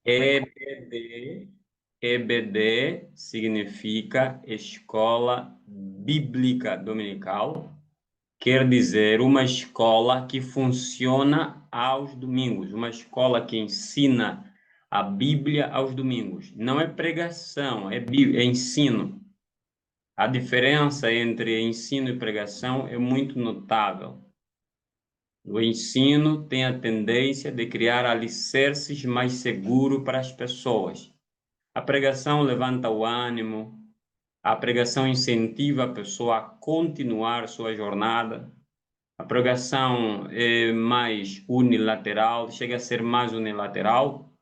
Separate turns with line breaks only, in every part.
EBD, EBD significa Escola Bíblica Dominical, quer dizer uma escola que funciona aos domingos, uma escola que ensina a Bíblia aos domingos. Não é pregação, é ensino. A diferença entre ensino e pregação é muito notável. O ensino tem a tendência de criar alicerces mais seguros para as pessoas. A pregação levanta o ânimo, a pregação incentiva a pessoa a continuar sua jornada. A pregação é mais unilateral, chega a ser mais unilateral,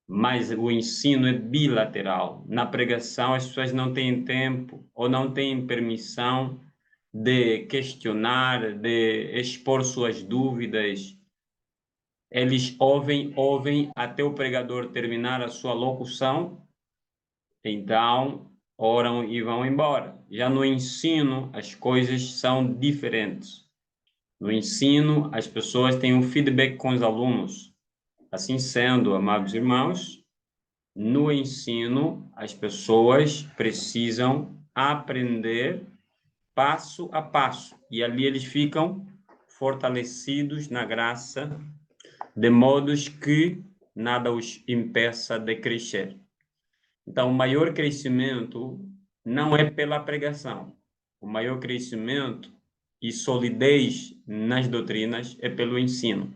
mas o ensino é bilateral. Na pregação, as pessoas não têm tempo ou não têm permissão de questionar, de expor suas dúvidas. Eles ouvem até o pregador terminar a sua locução, então oram e vão embora. Já no ensino, as coisas são diferentes. No ensino, as pessoas têm um feedback com os alunos. Assim sendo, amados irmãos, no ensino, as pessoas precisam aprender passo a passo. E ali eles ficam fortalecidos na graça, de modos que nada os impeça de crescer. Então, o maior crescimento não é pela pregação. O maior crescimento e solidez nas doutrinas é pelo ensino.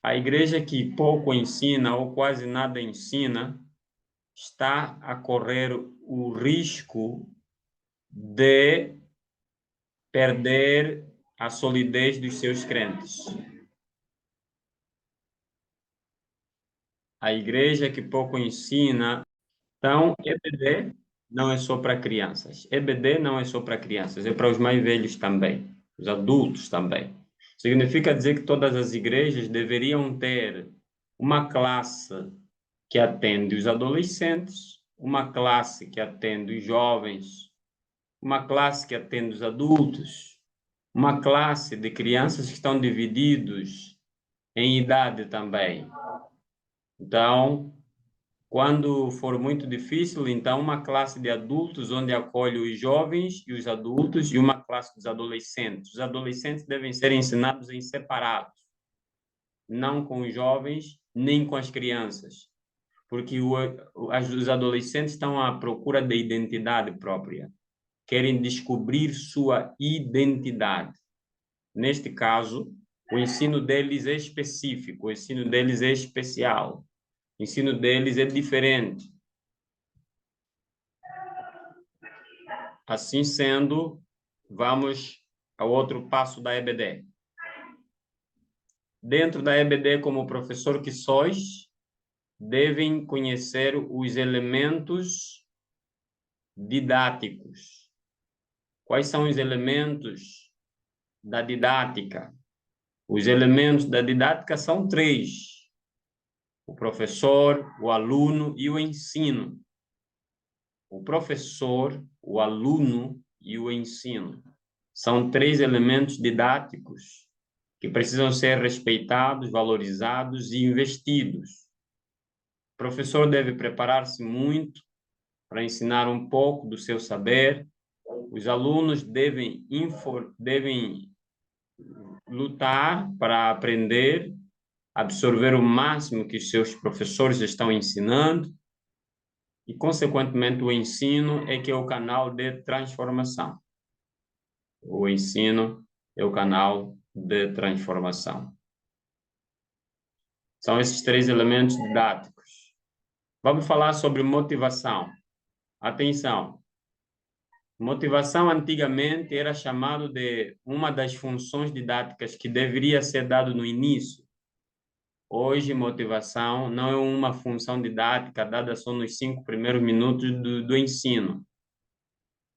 A igreja que pouco ensina ou quase nada ensina está a correr o risco de perder a solidez dos seus crentes. A igreja que pouco ensina, então, EBD não é só para crianças. EBD não é só para crianças, é para os mais velhos também, os adultos também. Significa dizer que todas as igrejas deveriam ter uma classe que atende os adolescentes, uma classe que atende os jovens, uma classe que atende os adultos, uma classe de crianças que estão divididos em idade também. Então, quando for muito difícil, então uma classe de adultos onde acolhe os jovens e os adultos e uma classe dos adolescentes. Os adolescentes devem ser ensinados em separados, não com os jovens nem com as crianças, porque os adolescentes estão à procura de identidade própria, querem descobrir sua identidade. Neste caso, o ensino deles é específico, o ensino deles é especial, o ensino deles é diferente. Assim sendo, vamos ao outro passo da EBD. Dentro da EBD, como professor que sois, devem conhecer os elementos didáticos. Quais são os elementos da didática? Os elementos da didática são três: o professor, o aluno e o ensino. O professor, o aluno e o ensino. São três elementos didáticos que precisam ser respeitados, valorizados e investidos. O professor deve preparar-se muito para ensinar um pouco do seu saber. Os alunos devem lutar para aprender, absorver o máximo que os seus professores estão ensinando e, consequentemente, o ensino é que é o canal de transformação. O ensino é o canal de transformação. São esses três elementos didáticos. Vamos falar sobre motivação. Atenção. Motivação antigamente era chamado de uma das funções didáticas que deveria ser dado no início. Hoje, motivação não é uma função didática dada só nos 5 primeiros minutos do ensino.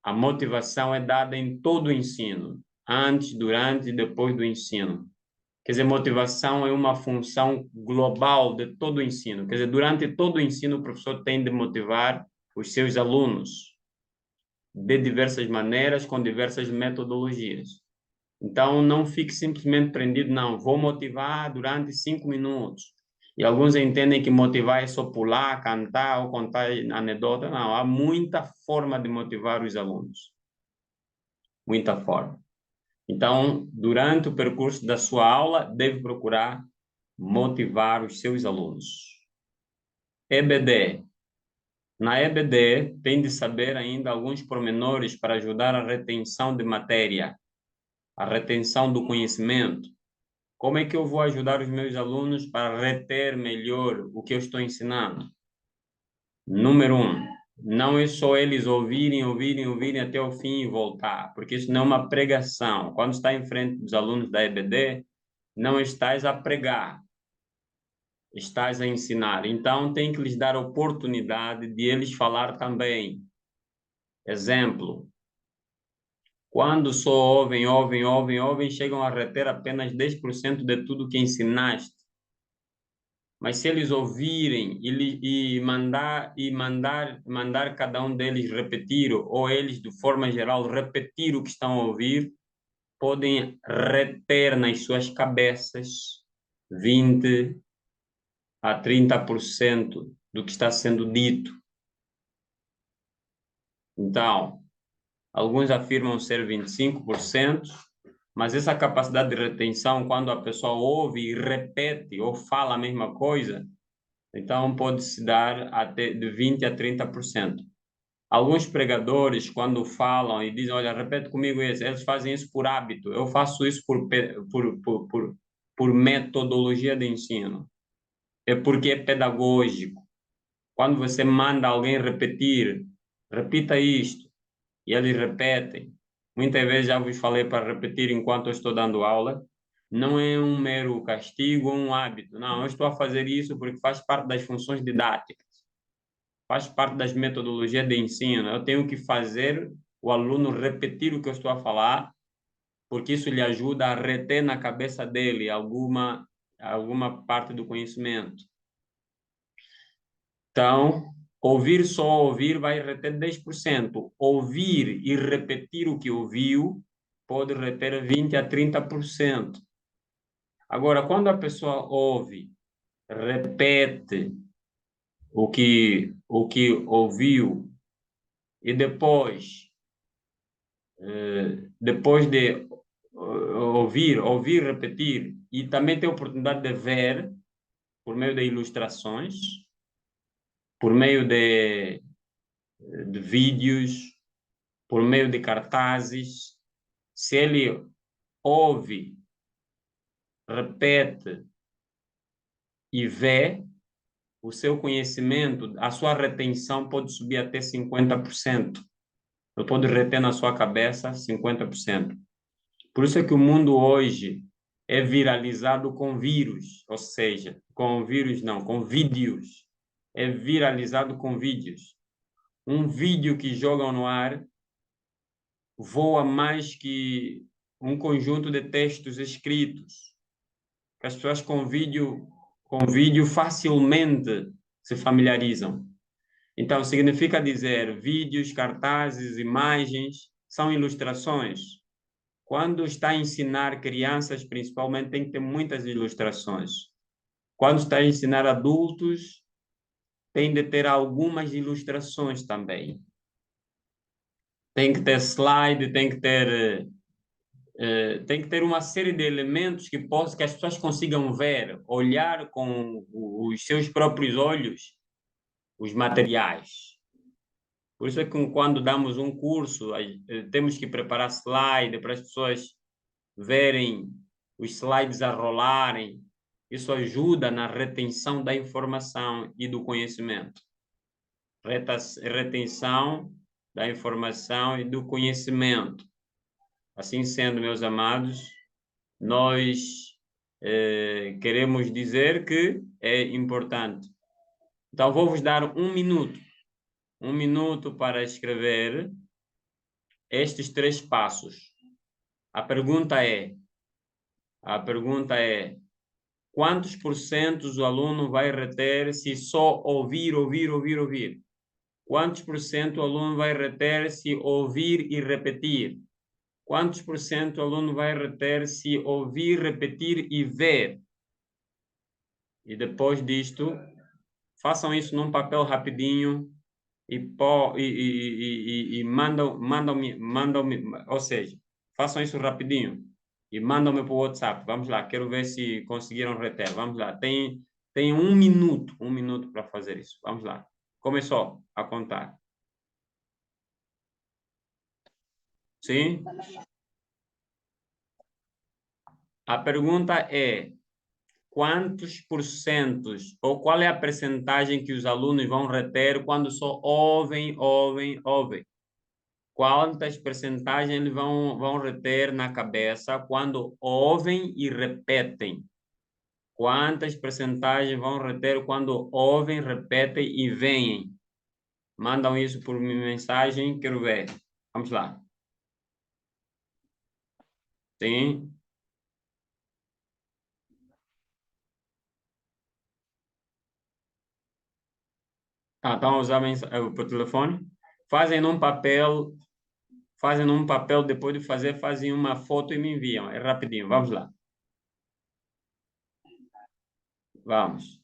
A motivação é dada em todo o ensino, antes, durante e depois do ensino. Quer dizer, motivação é uma função global de todo o ensino. Quer dizer, durante todo o ensino, o professor tem de motivar os seus alunos de diversas maneiras, com diversas metodologias. Então, não fique simplesmente prendido, não, vou motivar durante 5 minutos. E alguns entendem que motivar é só pular, cantar ou contar anedota. Não, há muita forma de motivar os alunos. Muita forma. Então, durante o percurso da sua aula, deve procurar motivar os seus alunos. EBD. Na EBD, tem de saber ainda alguns pormenores para ajudar a retenção de matéria, a retenção do conhecimento. Como é que eu vou ajudar os meus alunos para reter melhor o que eu estou ensinando? Número 1, não é só eles ouvirem até o fim e voltar, porque isso não é uma pregação. Quando está em frente dos alunos da EBD, não estás a pregar, estás a ensinar. Então, tem que lhes dar a oportunidade de eles falar também. Exemplo, quando só ouvem, chegam a reter apenas 10% de tudo que ensinaste. Mas se eles ouvirem mandar cada um deles repetir, ou eles, de forma geral, repetir o que estão a ouvir, podem reter nas suas cabeças 20 a 30% do que está sendo dito. Então, alguns afirmam ser 25%, mas essa capacidade de retenção, quando a pessoa ouve e repete ou fala a mesma coisa, então pode-se dar até de 20% a 30%. Alguns pregadores, quando falam e dizem, olha, repete comigo isso, eles fazem isso por hábito. Eu faço isso por metodologia de ensino. É porque é pedagógico. Quando você manda alguém repetir, repita isto, e eles repetem. Muitas vezes já vos falei para repetir enquanto eu estou dando aula. Não é um mero castigo ou um hábito. Não, eu estou a fazer isso porque faz parte das funções didáticas, faz parte das metodologias de ensino. Eu tenho que fazer o aluno repetir o que eu estou a falar, porque isso lhe ajuda a reter na cabeça dele alguma parte do conhecimento. Então, só ouvir vai reter 10%. Ouvir e repetir o que ouviu pode reter 20% a 30%. Agora, quando a pessoa ouve, repete o que ouviu e depois de ouvir, repetir e também ter a oportunidade de ver por meio de ilustrações, por meio de vídeos, por meio de cartazes. Se ele ouve, repete e vê, o seu conhecimento, a sua retenção pode subir até 50%. Ele pode reter na sua cabeça 50%. Por isso é que o mundo hoje é viralizado com vírus, ou seja, com vírus não, com vídeos. É viralizado com vídeos. Um vídeo que jogam no ar voa mais que um conjunto de textos escritos. As pessoas com vídeo facilmente se familiarizam. Então, significa dizer, vídeos, cartazes, imagens, são ilustrações. Quando está a ensinar crianças, principalmente, tem que ter muitas ilustrações. Quando está a ensinar adultos, tem de ter algumas ilustrações também. Tem que ter slide, tem que ter uma série de elementos que as pessoas consigam ver, olhar com os seus próprios olhos os materiais. Por isso é que quando damos um curso, temos que preparar slide para as pessoas verem os slides a rolarem. Isso ajuda na retenção da informação e do conhecimento. Retenção da informação e do conhecimento. Assim sendo, meus amados, nós queremos dizer que é importante. Então, vou-vos dar um minuto para escrever estes 3 passos. A pergunta é, quantos por cento o aluno vai reter se só ouvir? Quantos por cento o aluno vai reter se ouvir e repetir? Quantos por cento o aluno vai reter se ouvir, repetir e ver? E depois disto, façam isso num papel rapidinho e mandam-me, ou seja, façam isso rapidinho e mandam-me para o WhatsApp. Vamos lá, quero ver se conseguiram reter. Vamos lá, tem um minuto para fazer isso. Vamos lá. Começou a contar. Sim? A pergunta é: quantos porcentos ou qual é a percentagem que os alunos vão reter quando só ouvem? Quantas percentagens eles vão reter na cabeça quando ouvem e repetem? Quantas percentagens vão reter quando ouvem, repetem e veem? Mandam isso por mensagem, quero ver. Vamos lá. Sim? Ah, estão a usar por telefone? Fazem num papel, fazem num papel, depois de fazer, fazem uma foto e me enviam. É rapidinho, vamos lá. Vamos.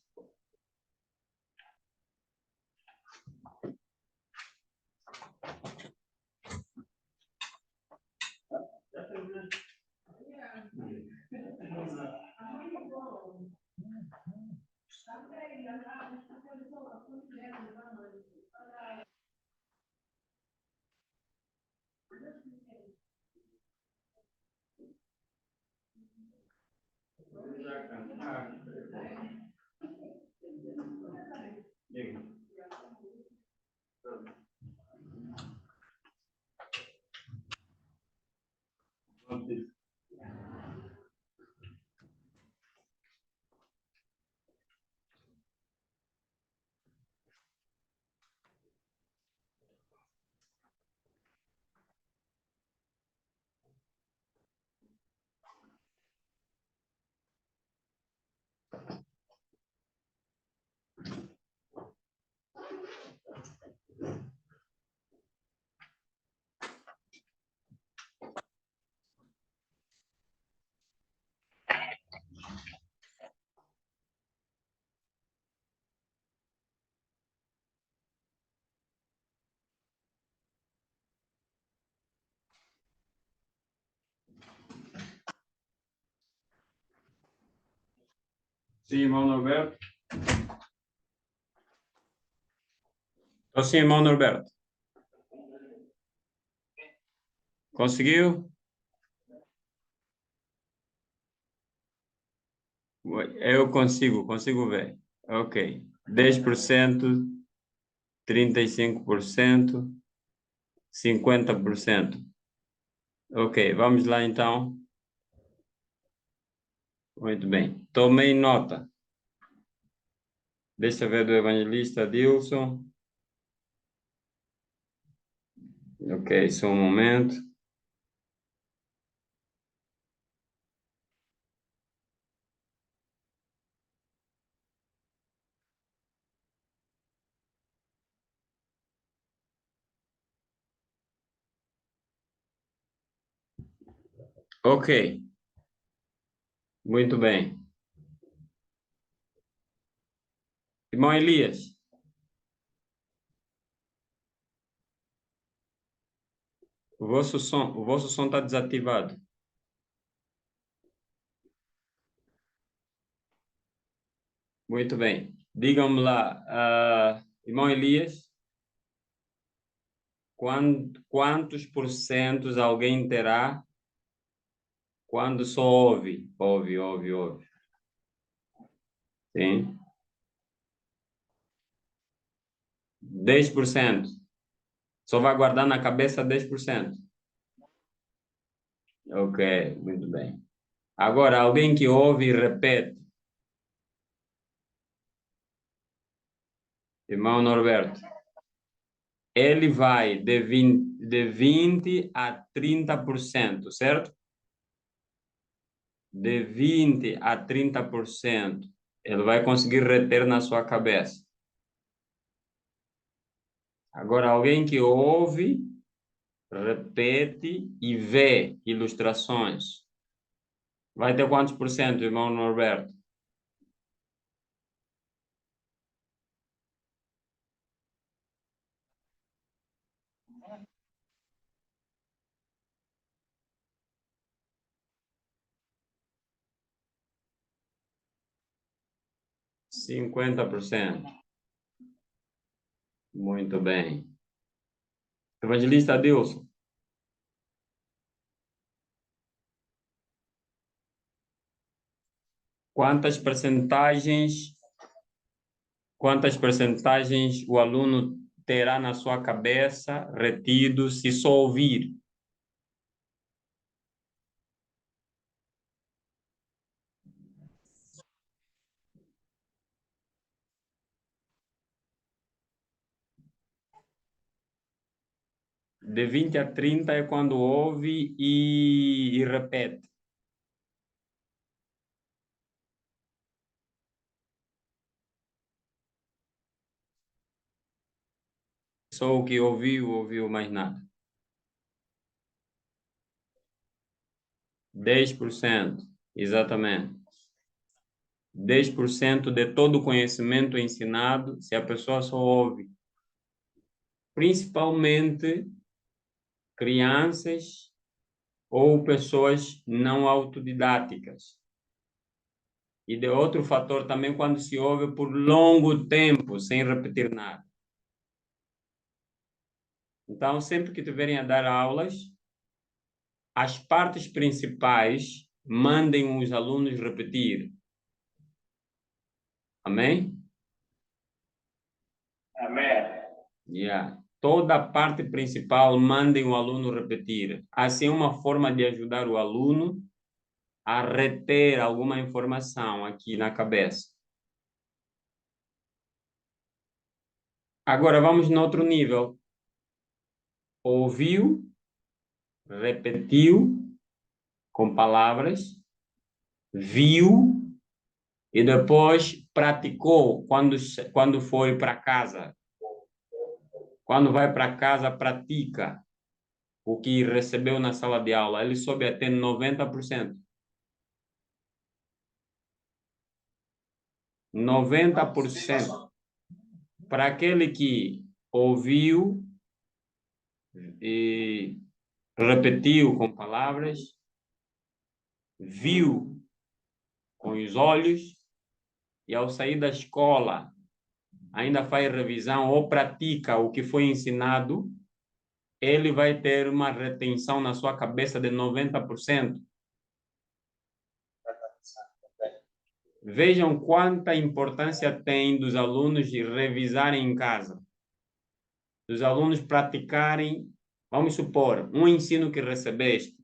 Sim, irmão Norberto. Estou sim, irmão Norberto. Conseguiu? Eu consigo ver. Ok. 10%, 35%, 50%. Ok, vamos lá então. Muito bem. Tomei nota. Deixa eu ver do evangelista Dilson. Ok, só um momento. Ok, muito bem. Irmão Elias, o vosso som está desativado. Muito bem. Digam-me lá, irmão Elias, quantos porcentos alguém terá quando só ouve? Sim. 10%. Só vai guardar na cabeça 10%. Ok, muito bem. Agora, alguém que ouve e repete. Irmão Norberto, ele vai de 20 a 30%, certo? De 20 a 30%. Ele vai conseguir reter na sua cabeça. Agora, alguém que ouve, repete e vê ilustrações. Vai ter quantos por cento, irmão Norberto? 50%. Muito bem. Evangelista Adilson. Quantas percentagens o aluno terá na sua cabeça retido se só ouvir? De 20 a 30 é quando ouve e repete. Só o que ouviu mais nada. 10%, exatamente. 10% de todo o conhecimento ensinado, se a pessoa só ouve. Principalmente crianças ou pessoas não autodidáticas. E de outro fator também quando se ouve por longo tempo, sem repetir nada. Então, sempre que tiverem a dar aulas, as partes principais mandem os alunos repetir. Amém?
Amém.
Yeah. Toda a parte principal mandem o aluno repetir. Assim, é uma forma de ajudar o aluno a reter alguma informação aqui na cabeça. Agora, vamos no outro nível. Ouviu, repetiu com palavras, viu e depois praticou quando foi para casa. Quando vai para casa, pratica o que recebeu na sala de aula. Ele soube até 90%. 90%. Para aquele que ouviu e repetiu com palavras, viu com os olhos e ao sair da escola ainda faz revisão ou pratica o que foi ensinado, ele vai ter uma retenção na sua cabeça de 90%. Vejam quanta importância tem dos alunos de revisarem em casa, dos alunos praticarem, vamos supor, um ensino que recebeste,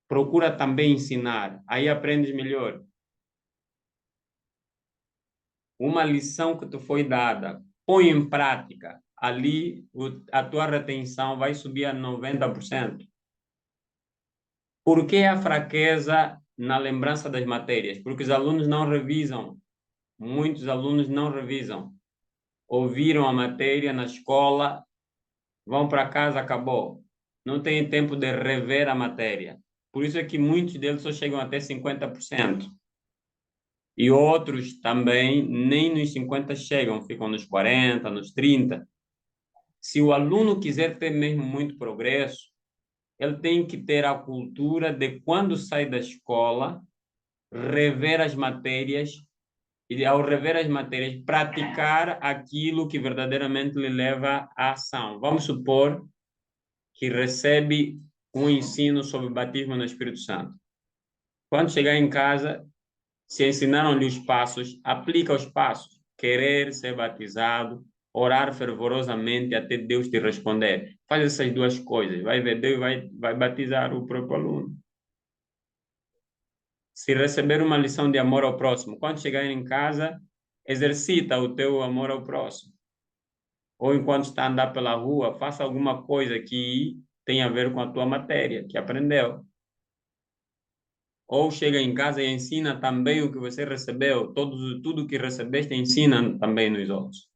procura também ensinar, aí aprendes melhor. Uma lição que te foi dada, põe em prática, ali a tua retenção vai subir a 90%. Por que a fraqueza na lembrança das matérias? Porque os alunos não revisam. Muitos alunos não revisam. Ouviram a matéria na escola, vão para casa, acabou. Não tem tempo de rever a matéria. Por isso é que muitos deles só chegam até 50%. E outros também nem nos 50 chegam, ficam nos 40, nos 30. Se o aluno quiser ter mesmo muito progresso, ele tem que ter a cultura de, quando sai da escola, rever as matérias e, ao rever as matérias, praticar aquilo que verdadeiramente lhe leva à ação. Vamos supor que recebe um ensino sobre batismo no Espírito Santo. Quando chegar em casa, se ensinaram-lhe os passos, aplica os passos. Querer ser batizado, orar fervorosamente até Deus te responder. Faz essas duas coisas. Vai ver, Deus vai batizar o próprio aluno. Se receber uma lição de amor ao próximo, quando chegar em casa, exercita o teu amor ao próximo. Ou enquanto está a andar pela rua, faça alguma coisa que tenha a ver com a tua matéria, que aprendeu. Ou chega em casa e ensina também o que você recebeu. Tudo que recebeste, ensina também nos outros.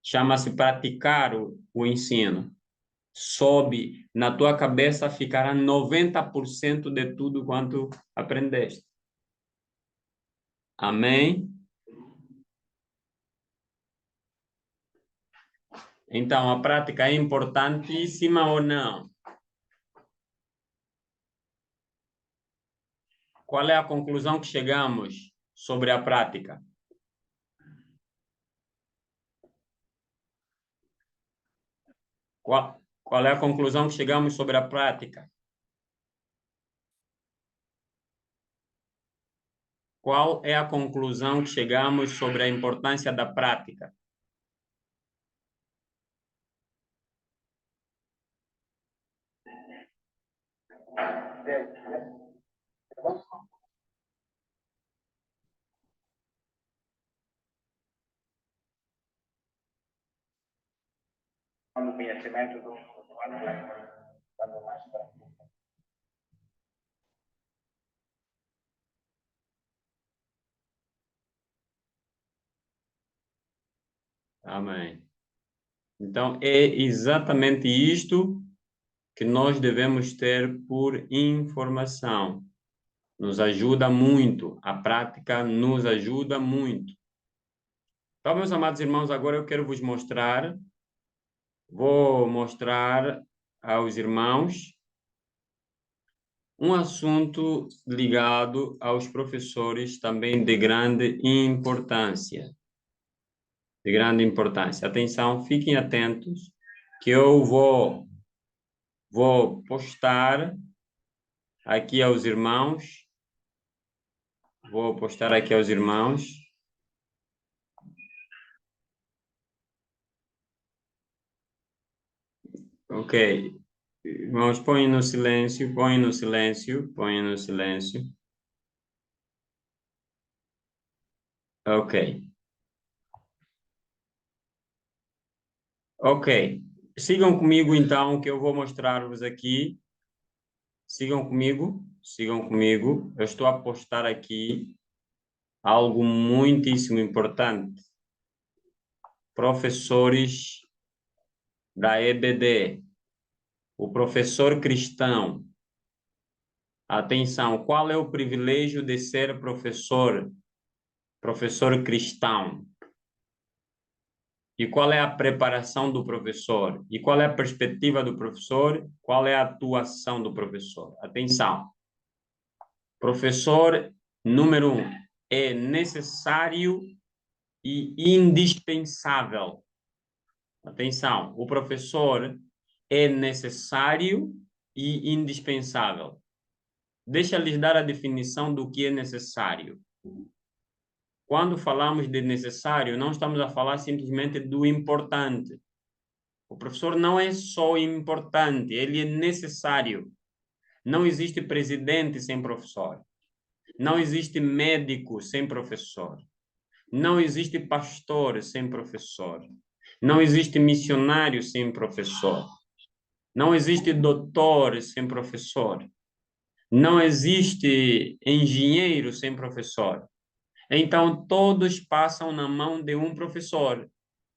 Chama-se praticar o ensino. Sobe, na tua cabeça ficará 90% de tudo quanto aprendeste. Amém? Então, a prática é importantíssima ou não? Qual é a conclusão que chegamos sobre a prática? Qual é a conclusão que chegamos sobre a prática? Qual é a conclusão que chegamos sobre a importância da prática?
No conhecimento do quando mais
Amém. Então, é exatamente isto que nós devemos ter por informação. Nos ajuda muito. A prática nos ajuda muito. Então, meus amados irmãos, agora eu quero vos mostrar, vou mostrar aos irmãos um assunto ligado aos professores também de grande importância. De grande importância. Atenção, fiquem atentos, que eu vou postar aqui aos irmãos. Vou postar aqui aos irmãos. Ok. Irmãos, põem no silêncio, põem no silêncio, põem no silêncio. Ok. Ok. Sigam comigo, então, que eu vou mostrar-vos aqui. Sigam comigo, sigam comigo. Eu estou a postar aqui algo muitíssimo importante. Professores da EBD, o professor cristão. Atenção, qual é o privilégio de ser professor? Professor cristão. E qual é a preparação do professor? E qual é a perspectiva do professor? Qual é a atuação do professor? Atenção. Professor, número 1, é necessário e indispensável. Atenção, o professor é necessário e indispensável. Deixa eu lhes dar a definição do que é necessário. Quando falamos de necessário, não estamos a falar simplesmente do importante. O professor não é só importante, ele é necessário. Não existe presidente sem professor. Não existe médico sem professor. Não existe pastor sem professor. Não existe missionário sem professor. Não existe doutor sem professor. Não existe engenheiro sem professor. Então, todos passam na mão de um professor.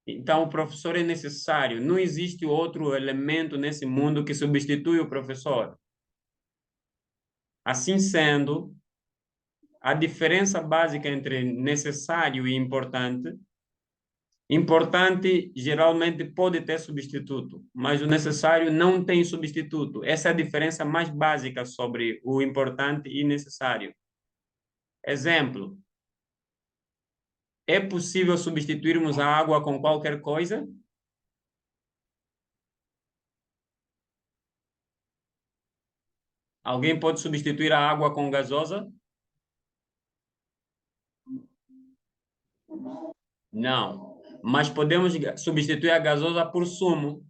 Então, o professor é necessário. Não existe outro elemento nesse mundo que substitui o professor. Assim sendo, a diferença básica entre necessário e importante, importante geralmente pode ter substituto, mas o necessário não tem substituto. Essa é a diferença mais básica sobre o importante e necessário. Exemplo, é possível substituirmos a água com qualquer coisa? Alguém pode substituir a água com gasosa? Não. Mas podemos substituir a gasosa por sumo.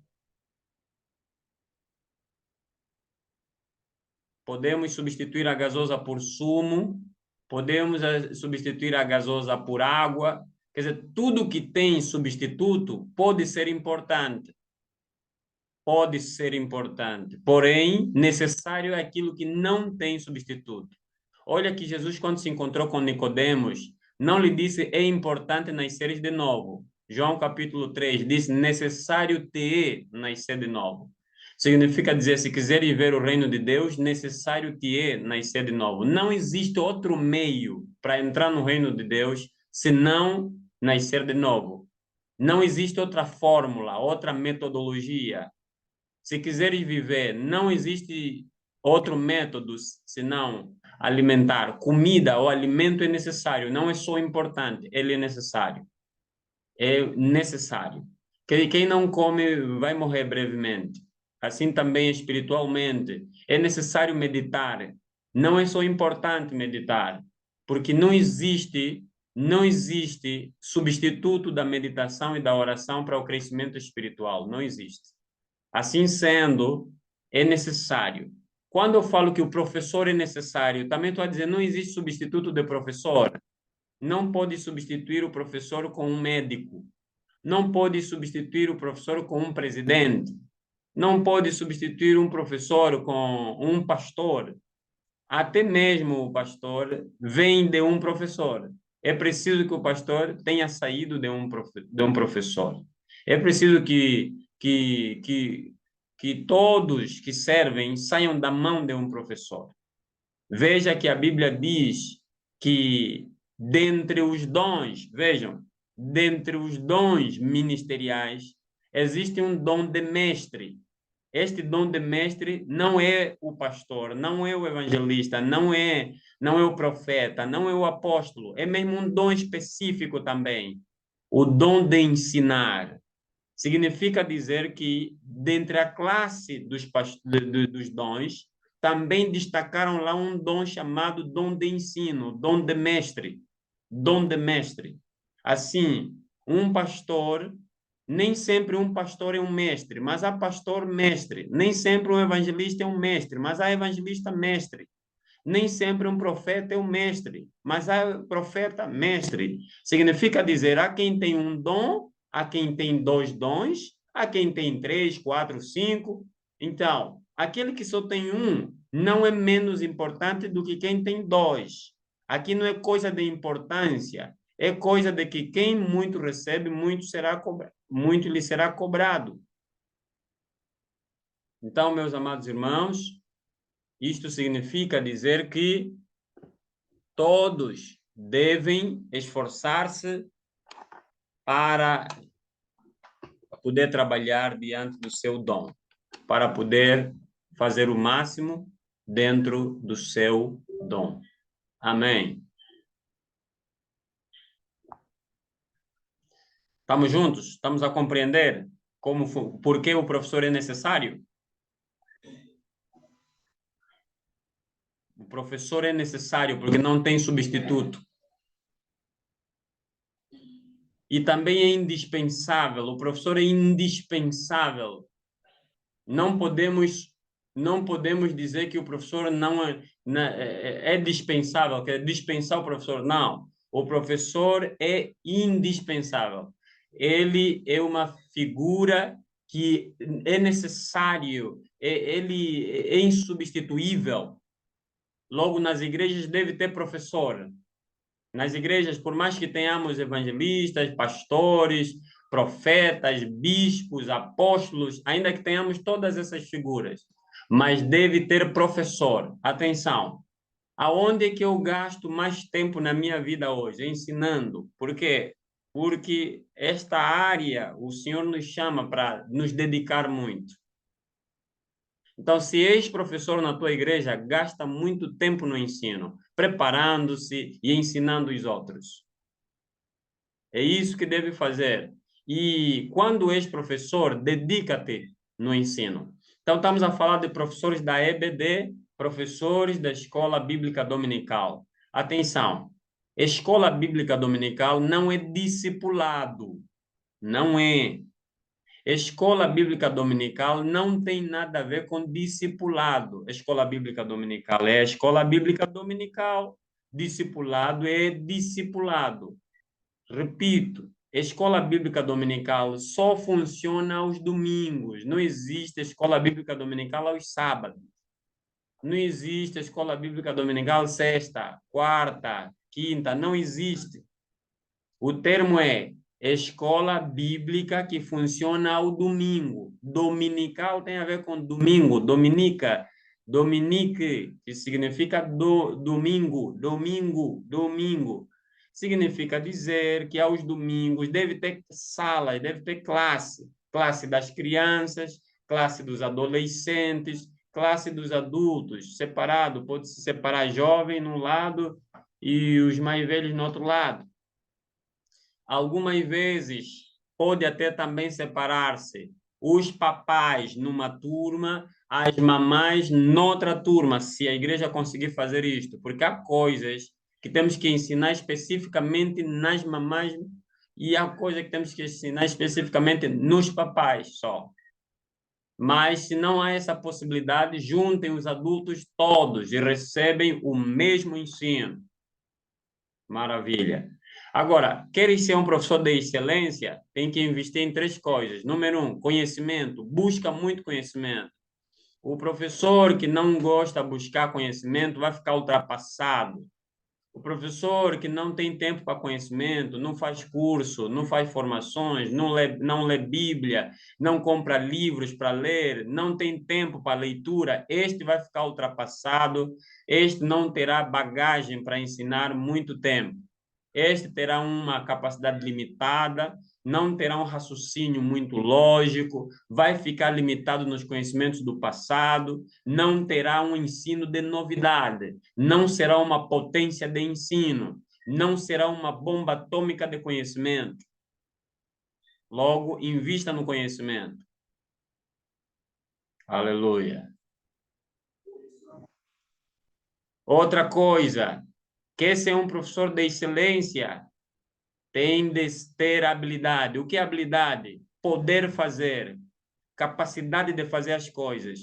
Podemos substituir a gasosa por sumo. Podemos substituir a gasosa por água. Quer dizer, tudo que tem substituto pode ser importante. Pode ser importante. Porém, necessário é aquilo que não tem substituto. Olha que Jesus, quando se encontrou com Nicodemos, não lhe disse é importante nasceres de novo. João capítulo 3 diz necessário te é nascer de novo. Significa dizer, se quiseres ver o reino de Deus, necessário te é nascer de novo. Não existe outro meio para entrar no reino de Deus senão nascer de novo. Não existe outra fórmula, outra metodologia. Se quiseres viver, não existe outro método senão alimentar. Comida ou alimento é necessário, não é só importante, ele é necessário. É necessário. Quem não come vai morrer brevemente. Assim também espiritualmente. É necessário meditar. Não é só importante meditar, porque não existe substituto da meditação e da oração para o crescimento espiritual. Não existe. Assim sendo, é necessário. Quando eu falo que o professor é necessário, também estou a dizer não existe substituto de professor. Não pode substituir o professor com um médico. Não pode substituir o professor com um presidente. Não pode substituir um professor com um pastor. Até mesmo o pastor vem de um professor. É preciso que o pastor tenha saído de um professor. É preciso que todos que servem saiam da mão de um professor. Veja que a Bíblia diz que dentre os dons, vejam, dentre os dons ministeriais, existe um dom de mestre. Este dom de mestre não é o pastor, não é o evangelista, não é o profeta, não é o apóstolo, é mesmo um dom específico também. O dom de ensinar. Significa dizer que, dentre a classe dos dons, também destacaram lá um dom chamado dom de ensino, dom de mestre. Dom de mestre. Assim, um pastor, nem sempre um pastor é um mestre, mas há pastor mestre. Nem sempre um evangelista é um mestre, mas há evangelista mestre. Nem sempre um profeta é um mestre, mas há profeta mestre. Significa dizer, há quem tem um dom, há quem tem dois dons, há quem tem três, quatro, cinco. Então, aquele que só tem um não é menos importante do que quem tem dois. Aqui não é coisa de importância, é coisa de que quem muito recebe, muito lhe será cobrado. Então, meus amados irmãos, isto significa dizer que todos devem esforçar-se para poder trabalhar diante do seu dom, para poder fazer o máximo dentro do seu dom. Amém. Estamos juntos? Estamos a compreender por que o professor é necessário? O professor é necessário porque não tem substituto. E também é indispensável. O professor é indispensável. Não podemos dizer que o professor é dispensável, que é dispensar o professor. Não. O professor é indispensável. Ele é uma figura que é necessário, ele é insubstituível. Logo, nas igrejas deve ter professor. Nas igrejas, por mais que tenhamos evangelistas, pastores, profetas, bispos, apóstolos, ainda que tenhamos todas essas figuras, mas deve ter professor. Atenção, aonde é que eu gasto mais tempo na minha vida hoje? Ensinando. Por quê? Porque esta área o Senhor nos chama para nos dedicar muito. Então, se és professor na tua igreja, gasta muito tempo no ensino, preparando-se e ensinando os outros. É isso que deve fazer. E quando és professor, dedica-te no ensino. Então, estamos a falar de professores da EBD, professores da Escola Bíblica Dominical. Atenção, Escola Bíblica Dominical não é discipulado. Não é. Escola Bíblica Dominical não tem nada a ver com discipulado. Escola Bíblica Dominical é a Escola Bíblica Dominical. Discipulado é discipulado. Repito, Escola Bíblica Dominical só funciona aos domingos. Não existe Escola Bíblica Dominical aos sábados. Não existe Escola Bíblica Dominical sexta, quarta, quinta. Não existe. O termo é escola bíblica que funciona ao domingo. Dominical tem a ver com domingo, dominica, dominique, que significa domingo, domingo. Significa dizer que aos domingos deve ter sala, deve ter classe. Classe das crianças, classe dos adolescentes, classe dos adultos, separado. Pode-se separar jovem num lado e os mais velhos no outro lado. Algumas vezes pode até também separar-se. Os papais numa turma, as mamães noutra turma, se a igreja conseguir fazer isto, porque há coisas que temos que ensinar especificamente nas mamães e há coisas que temos que ensinar especificamente nos papais só. Mas se não há essa possibilidade, juntem os adultos todos e recebem o mesmo ensino. Maravilha. Agora, queres ser um professor de excelência? Tem que investir em 3 coisas. Número 1, conhecimento. Busca muito conhecimento. O professor que não gosta de buscar conhecimento vai ficar ultrapassado. O professor que não tem tempo para conhecimento, não faz curso, não faz formações, não lê Bíblia, não compra livros para ler, não tem tempo para leitura, este vai ficar ultrapassado, este não terá bagagem para ensinar muito tempo. Este terá uma capacidade limitada, não terá um raciocínio muito lógico, vai ficar limitado nos conhecimentos do passado, não terá um ensino de novidade, não será uma potência de ensino, não será uma bomba atômica de conhecimento. Logo, invista no conhecimento. Aleluia. Outra coisa, quer ser um professor de excelência? Tem de ter habilidade. O que é habilidade? Poder fazer, capacidade de fazer as coisas.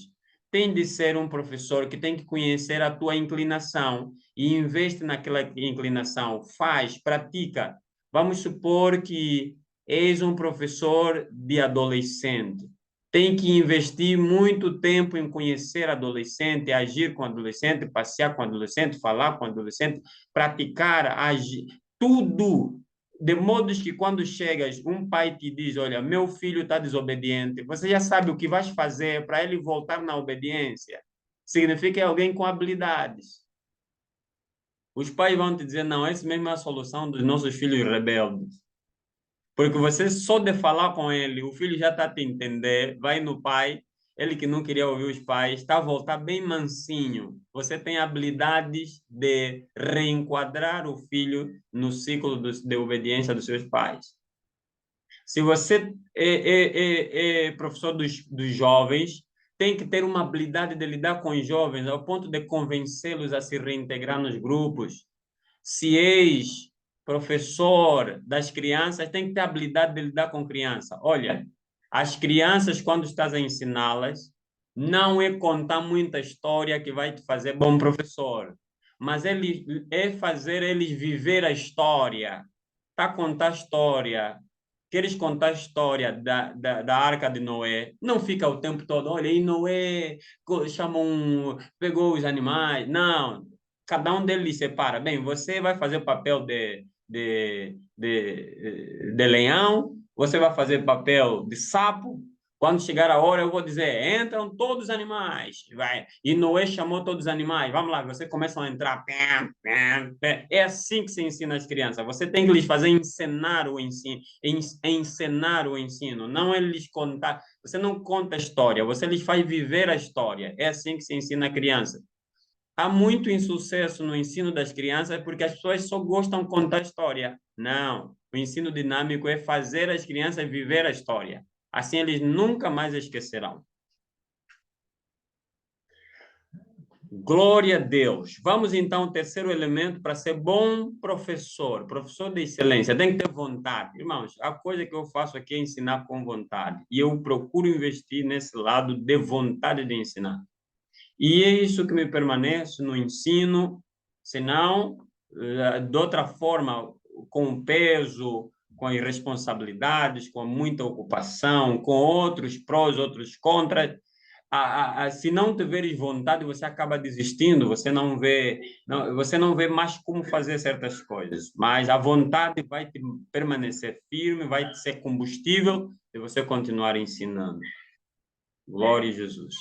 Tem de ser um professor que tem que conhecer a tua inclinação e investe naquela inclinação. Faz, pratica. Vamos supor que és um professor de adolescente. Tem que investir muito tempo em conhecer adolescente, agir com adolescente, passear com adolescente, falar com adolescente, praticar, agir, tudo de modo que quando chegas, um pai te diz, olha, meu filho está desobediente, você já sabe o que vais fazer para ele voltar na obediência. Significa que é alguém com habilidades. Os pais vão te dizer, não, essa mesmo é a solução dos nossos filhos rebeldes. Porque você só de falar com ele, o filho já está a te entender, vai no pai, ele que não queria ouvir os pais, está a voltar bem mansinho. Você tem habilidades de reenquadrar o filho no ciclo de obediência dos seus pais. Se você é professor dos jovens, tem que ter uma habilidade de lidar com os jovens ao ponto de convencê-los a se reintegrar nos grupos. Se és professor das crianças, tem que ter habilidade de lidar com criança. Olha, as crianças, quando estás a ensiná-las, não é contar muita história que vai te fazer bom professor, mas é fazer eles viver a história. Tá a contar história. Queres contar a história da Arca de Noé? Não fica o tempo todo, olha, e Noé pegou os animais. Não, cada um deles separa. Bem, você vai fazer o papel de leão, você vai fazer papel de sapo. Quando chegar a hora, eu vou dizer, entram todos os animais. Vai. E Noé chamou todos os animais. Vamos lá, você começam a entrar. É assim que se ensina as crianças. Você tem que lhes fazer encenar o ensino, encenar o ensino, não é lhes contar. Você não conta a história, você lhes faz viver a história. É assim que se ensina a criança. Há muito insucesso no ensino das crianças porque as pessoas só gostam de contar história. Não. O ensino dinâmico é fazer as crianças viver a história. Assim eles nunca mais esquecerão. Glória a Deus. Vamos então ao terceiro elemento para ser bom professor, professor de excelência. Tem que ter vontade. Irmãos, a coisa que eu faço aqui é ensinar com vontade. E eu procuro investir nesse lado de vontade de ensinar. E é isso que me permanece no ensino, senão, de outra forma, com peso, com irresponsabilidades, com muita ocupação, com outros prós, outros contras, se não tiveres vontade, você acaba desistindo, você não vê mais como fazer certas coisas, mas a vontade vai te permanecer firme, vai ser combustível de você continuar ensinando. Glória a Jesus.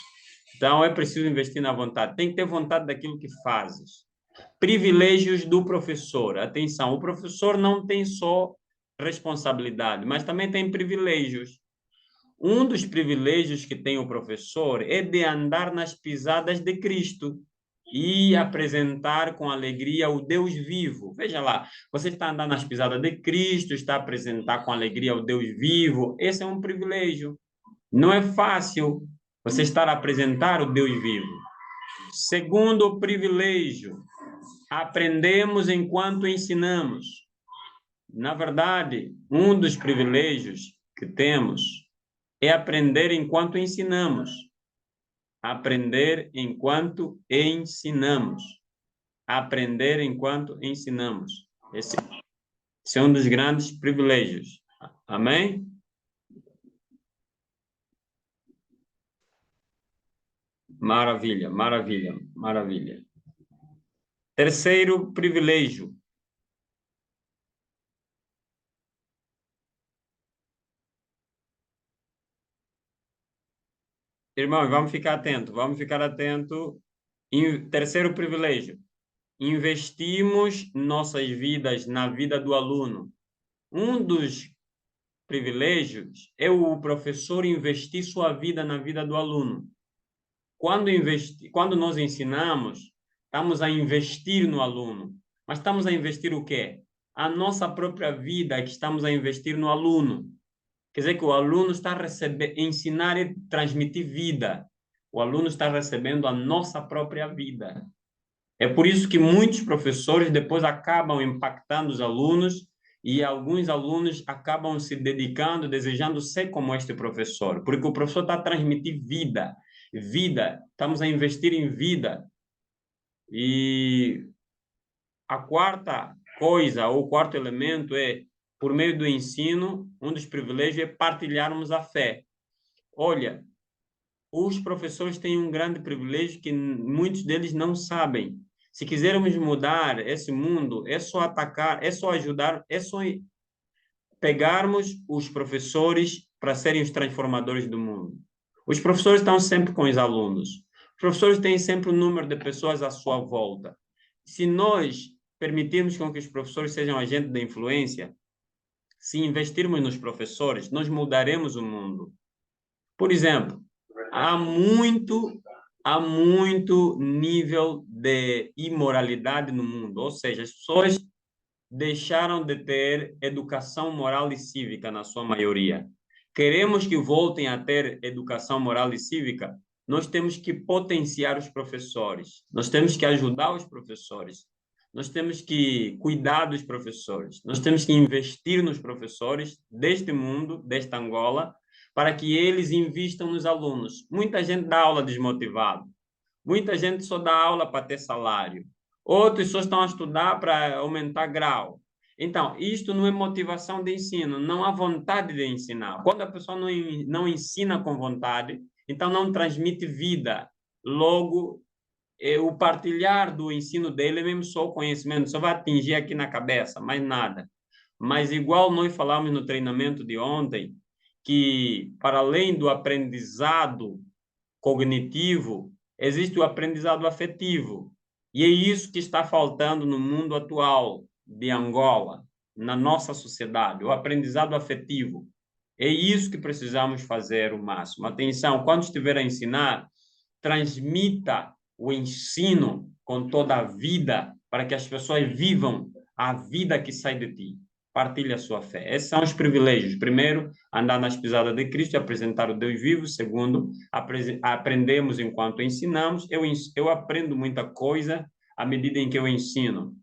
Então, é preciso investir na vontade. Tem que ter vontade daquilo que fazes. Privilégios do professor. Atenção, o professor não tem só responsabilidade, mas também tem privilégios. Um dos privilégios que tem o professor é de andar nas pisadas de Cristo. e apresentar com alegria o Deus vivo. Veja lá, você está andando nas pisadas de Cristo, está a apresentar com alegria o Deus vivo. Esse é um privilégio. Não é fácil você estar a apresentar o Deus vivo. Segundo privilégio, aprendemos enquanto ensinamos. Na verdade, um dos privilégios que temos é aprender enquanto ensinamos. Aprender enquanto ensinamos. Aprender enquanto ensinamos. Esse é um dos grandes privilégios. Amém? Maravilha, maravilha, maravilha. Terceiro privilégio. Irmãos, vamos ficar atentos, vamos ficar atentos. Terceiro privilégio. Investimos nossas vidas na vida do aluno. Um dos privilégios é o professor investir sua vida na vida do aluno. Quando nós ensinamos, estamos a investir no aluno. Mas estamos a investir o quê? A nossa própria vida é que estamos a investir no aluno. Quer dizer que o aluno está a receber, ensinar e transmitir vida. O aluno está recebendo a nossa própria vida. É por isso que muitos professores depois acabam impactando os alunos e alguns alunos acabam se dedicando, desejando ser como este professor, porque o professor está a transmitir vida. Vida, estamos a investir em vida. E a quarta coisa, ou o quarto elemento é, por meio do ensino, um dos privilégios é partilharmos a fé. Olha, os professores têm um grande privilégio que muitos deles não sabem. Se quisermos mudar esse mundo, é só atacar, é só ajudar, é só pegarmos os professores para serem os transformadores do mundo. Os professores estão sempre com os alunos. Os professores têm sempre um número de pessoas à sua volta. Se nós permitirmos com que os professores sejam agentes de influência, se investirmos nos professores, nós mudaremos o mundo. Por exemplo, há muito nível de imoralidade no mundo, ou seja, as pessoas deixaram de ter educação moral e cívica na sua maioria. Queremos que voltem a ter educação moral e cívica? Nós temos que potenciar os professores, nós temos que ajudar os professores, nós temos que cuidar dos professores, nós temos que investir nos professores deste mundo, desta Angola, para que eles invistam nos alunos. Muita gente dá aula desmotivado, muita gente só dá aula para ter salário, outros só estão a estudar para aumentar grau. Então, isto não é motivação de ensino, não há vontade de ensinar. Quando a pessoa não ensina com vontade, então não transmite vida. Logo, o partilhar do ensino dele é mesmo só o conhecimento, só vai atingir aqui na cabeça, mais nada. Mas igual nós falamos no treinamento de ontem, que para além do aprendizado cognitivo, existe o aprendizado afetivo. E é isso que está faltando no mundo atual de Angola, na nossa sociedade, o aprendizado afetivo. É isso que precisamos fazer o máximo. Atenção, quando estiver a ensinar, transmita o ensino com toda a vida para que as pessoas vivam a vida que sai de ti. Partilhe a sua fé. Esses são os privilégios. Primeiro, andar nas pisadas de Cristo e apresentar o Deus vivo. Segundo, aprendemos enquanto ensinamos. Eu aprendo muita coisa à medida em que eu ensino.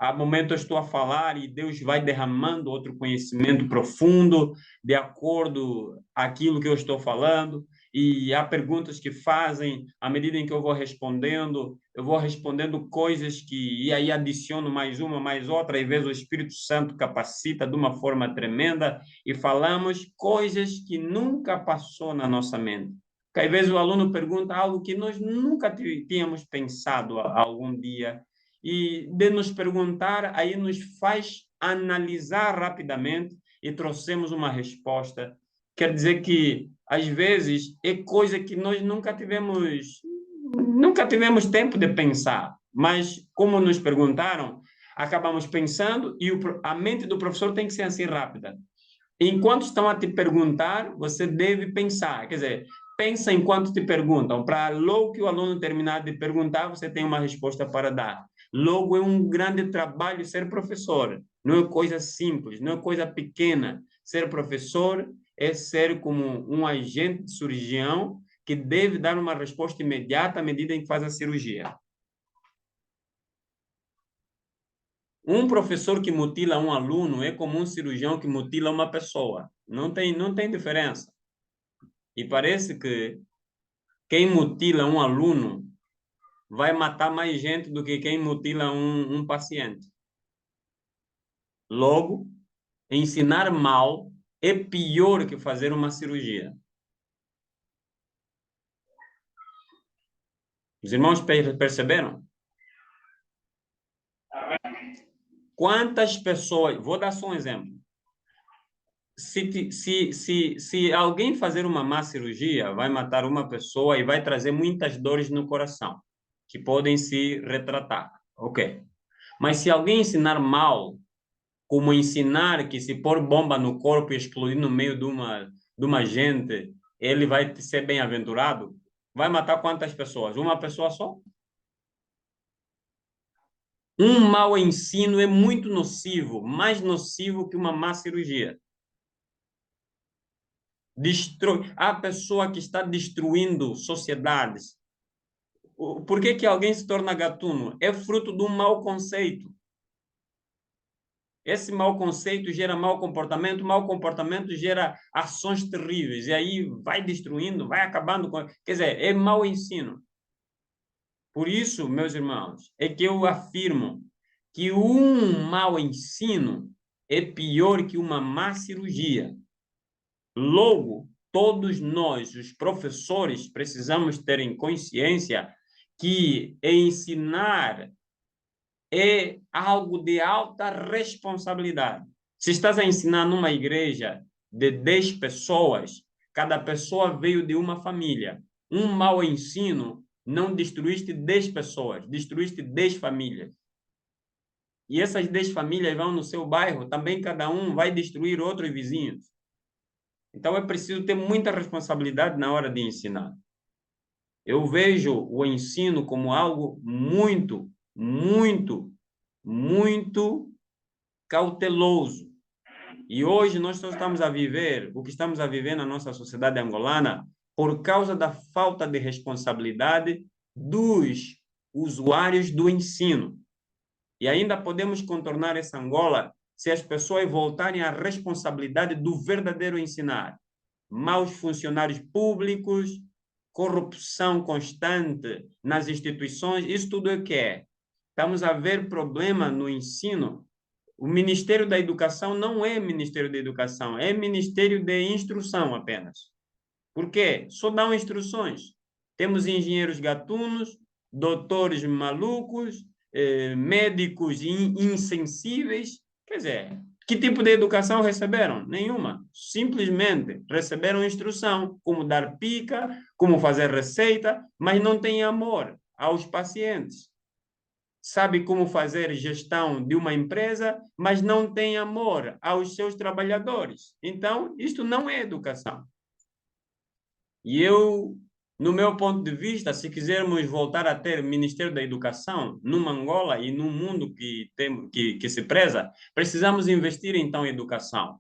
Há momentos eu estou a falar e Deus vai derramando outro conhecimento profundo de acordo com aquilo que eu estou falando. E há perguntas que fazem, à medida em que eu vou respondendo coisas que, e aí adiciono mais uma, mais outra, e às vezes o Espírito Santo capacita de uma forma tremenda, e falamos coisas que nunca passou na nossa mente. Porque às vezes o aluno pergunta algo que nós nunca tínhamos pensado algum dia, e de nos perguntar, aí nos faz analisar rapidamente e trouxemos uma resposta. Quer dizer que, às vezes, é coisa que nós nunca tivemos tempo de pensar, mas como nos perguntaram, acabamos pensando e a mente do professor tem que ser assim rápida. Enquanto estão a te perguntar, você deve pensar. Quer dizer, Pensa enquanto te perguntam, para logo que o aluno terminar de perguntar, você tem uma resposta para dar. Logo, é um grande trabalho ser professor. Não é coisa simples, não é coisa pequena. Ser professor é ser como um agente de cirurgião que deve dar uma resposta imediata à medida em que faz a cirurgia. Um professor que mutila um aluno é como um cirurgião que mutila uma pessoa. Não tem diferença. E parece que quem mutila um aluno vai matar mais gente do que quem mutila um paciente. Logo, ensinar mal é pior que fazer uma cirurgia. Os irmãos perceberam? Quantas pessoas... Vou dar só um exemplo. Se alguém fazer uma má cirurgia, vai matar uma pessoa e vai trazer muitas dores no coração, que podem se retratar. Ok. Mas se alguém ensinar mal, como ensinar que se pôr bomba no corpo e explodir no meio de uma gente, ele vai ser bem-aventurado, vai matar quantas pessoas? Uma pessoa só? Um mau ensino é muito nocivo, mais nocivo que uma má cirurgia. Destrói a pessoa que está destruindo sociedades. Por que que alguém se torna gatuno? É fruto de um mau conceito. Esse mau conceito gera mau comportamento gera ações terríveis, e aí vai destruindo, vai acabando com... Quer dizer, é mau ensino. Por isso, meus irmãos, é que eu afirmo que um mau ensino é pior que uma má cirurgia. Logo, todos nós, os professores, precisamos ter em consciência que ensinar é algo de alta responsabilidade. Se estás a ensinar numa igreja de 10 pessoas, cada pessoa veio de uma família. Um mau ensino, não destruíste 10 pessoas, destruíste 10 famílias. E essas 10 famílias vão no seu bairro, também cada um vai destruir outros vizinhos. Então é preciso ter muita responsabilidade na hora de ensinar. Eu vejo o ensino como algo muito cauteloso. E hoje nós só estamos a viver o que estamos a viver na nossa sociedade angolana por causa da falta de responsabilidade dos usuários do ensino. E ainda podemos contornar essa Angola se as pessoas voltarem à responsabilidade do verdadeiro ensinar. Maus funcionários públicos, corrupção constante nas instituições, isso tudo é o que é. Estamos a ver problema no ensino. O Ministério da Educação não é Ministério da Educação, é Ministério de Instrução apenas. Por quê? Só dão instruções. Temos engenheiros gatunos, doutores malucos, médicos insensíveis. Quer dizer, que tipo de educação receberam? Nenhuma. Simplesmente receberam instrução, como dar pica, como fazer receita, mas não têm amor aos pacientes. Sabe como fazer gestão de uma empresa, mas não tem amor aos seus trabalhadores. Então, isto não é educação. E eu, no meu ponto de vista, se quisermos voltar a ter Ministério da Educação numa Angola e num mundo que se preza, precisamos investir então em educação.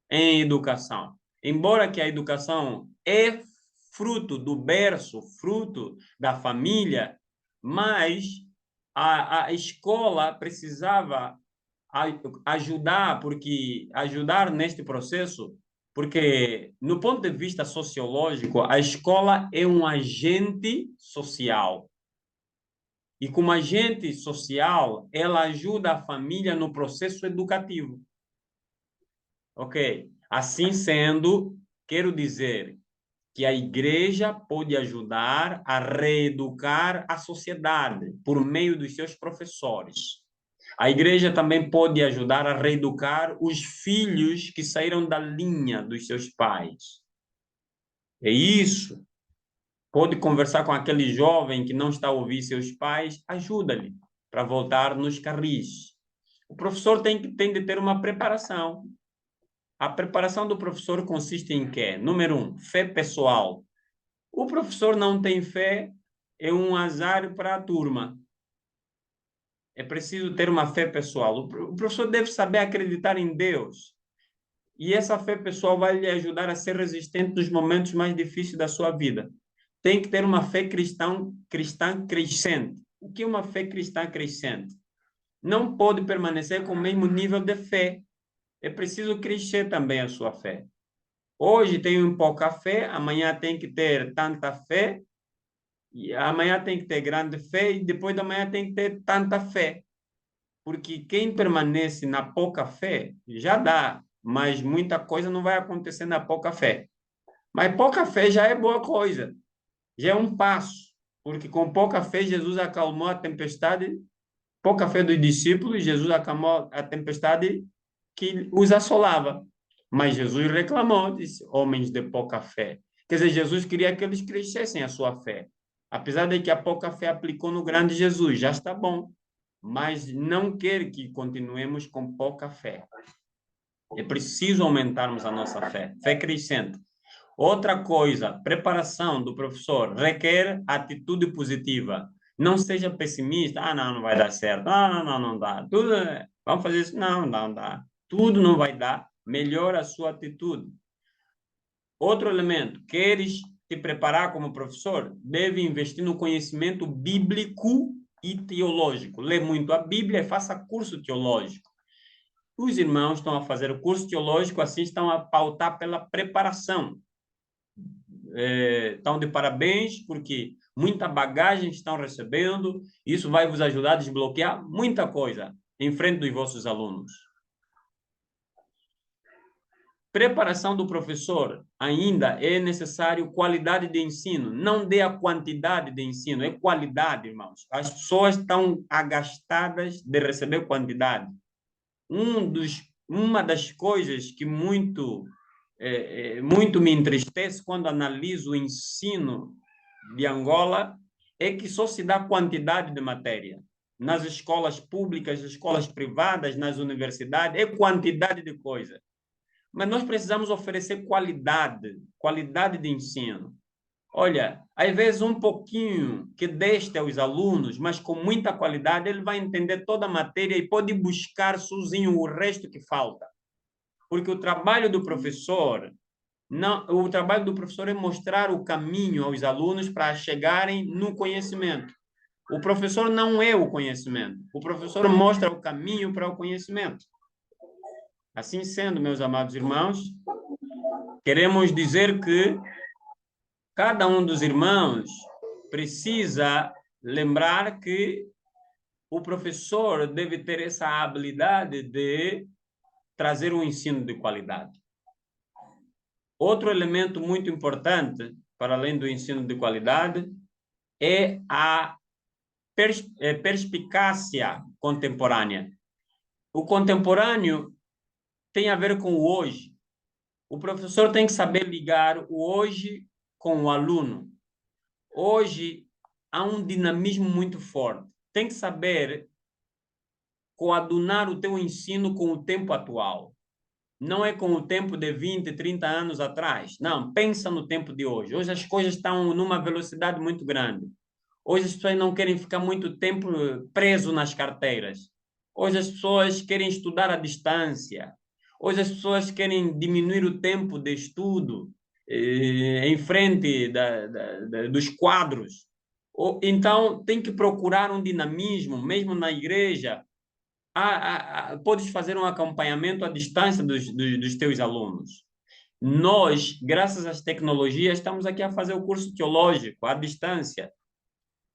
Em educação. Embora que a educação é fruto do berço, fruto da família, mas a escola precisava ajudar neste processo, porque, no ponto de vista sociológico, a escola é um agente social. E como agente social, ela ajuda a família no processo educativo. Ok? Assim sendo, quero dizer que a igreja pode ajudar a reeducar a sociedade por meio dos seus professores. A igreja também pode ajudar a reeducar os filhos que saíram da linha dos seus pais. É isso. Pode conversar com aquele jovem que não está a ouvir seus pais, ajuda-lhe para voltar nos carris. O professor tem de ter uma preparação. A preparação do professor consiste em quê? Número 1, fé pessoal. O professor não tem fé, é um azar para a turma. É preciso ter uma fé pessoal. O professor deve saber acreditar em Deus. E essa fé pessoal vai lhe ajudar a ser resistente nos momentos mais difíceis da sua vida. Tem que ter uma fé cristã crescente. O que é uma fé cristã crescente? Não pode permanecer com o mesmo nível de fé. É preciso crescer também a sua fé. Hoje tenho pouca fé, amanhã tem que ter tanta fé, e amanhã tem que ter grande fé, e depois da manhã tem que ter tanta fé. Porque quem permanece na pouca fé já dá, mas muita coisa não vai acontecer na pouca fé. Mas pouca fé já é boa coisa, já é um passo, porque com pouca fé Jesus acalmou a tempestade, pouca fé dos discípulos, Jesus acalmou a tempestade que os assolava. Mas Jesus reclamou, disse, homens de pouca fé. Quer dizer, Jesus queria que eles crescessem a sua fé. Apesar de que a pouca fé aplicou no grande Jesus, já está bom. Mas não quer que continuemos com pouca fé. É preciso aumentarmos a nossa fé, fé crescente. Outra coisa, preparação do professor requer atitude positiva. Não seja pessimista. Ah, não, não vai dar certo. Ah, não, não, não dá. Tudo, vamos fazer isso? Não, não dá. Tudo não vai dar. Melhora a sua atitude. Outro elemento, queres te preparar como professor? Deve investir no conhecimento bíblico e teológico. Lê muito a Bíblia e faça curso teológico. Os irmãos estão a fazer o curso teológico, assim estão a pautar pela preparação. Estão de parabéns, porque muita bagagem estão recebendo, isso vai vos ajudar a desbloquear muita coisa em frente dos vossos alunos. Preparação do professor, ainda é necessário qualidade de ensino, não dê a quantidade de ensino, é qualidade, irmãos. As pessoas estão agastadas de receber quantidade. Uma das coisas que muito me entristece quando analiso o ensino de Angola é que só se dá quantidade de matéria. Nas escolas públicas, escolas privadas, nas universidades, é quantidade de coisa. Mas nós precisamos oferecer qualidade de ensino. Olha, às vezes um pouquinho que deste aos alunos, mas com muita qualidade, ele vai entender toda a matéria e pode buscar sozinho o resto que falta. Porque o trabalho do professor é mostrar o caminho aos alunos para chegarem no conhecimento. O professor não é o conhecimento. O professor mostra o caminho para o conhecimento. Assim sendo, meus amados irmãos, queremos dizer que cada um dos irmãos precisa lembrar que o professor deve ter essa habilidade de trazer um ensino de qualidade. Outro elemento muito importante, para além do ensino de qualidade, é a perspicácia contemporânea. O contemporâneo tem a ver com o hoje. O professor tem que saber ligar o hoje com o aluno. Hoje há um dinamismo muito forte. Tem que saber coadunar o teu ensino com o tempo atual. Não é com o tempo de 20, 30 anos atrás. Não, pensa no tempo de hoje. Hoje as coisas estão numa velocidade muito grande. Hoje as pessoas não querem ficar muito tempo preso nas carteiras. Hoje as pessoas querem estudar à distância. Hoje as pessoas querem diminuir o tempo de estudo em frente dos quadros. Então, tem que procurar um dinamismo, mesmo na igreja. Podes fazer um acompanhamento à distância dos teus alunos. Nós, graças às tecnologias, estamos aqui a fazer o curso teológico à distância.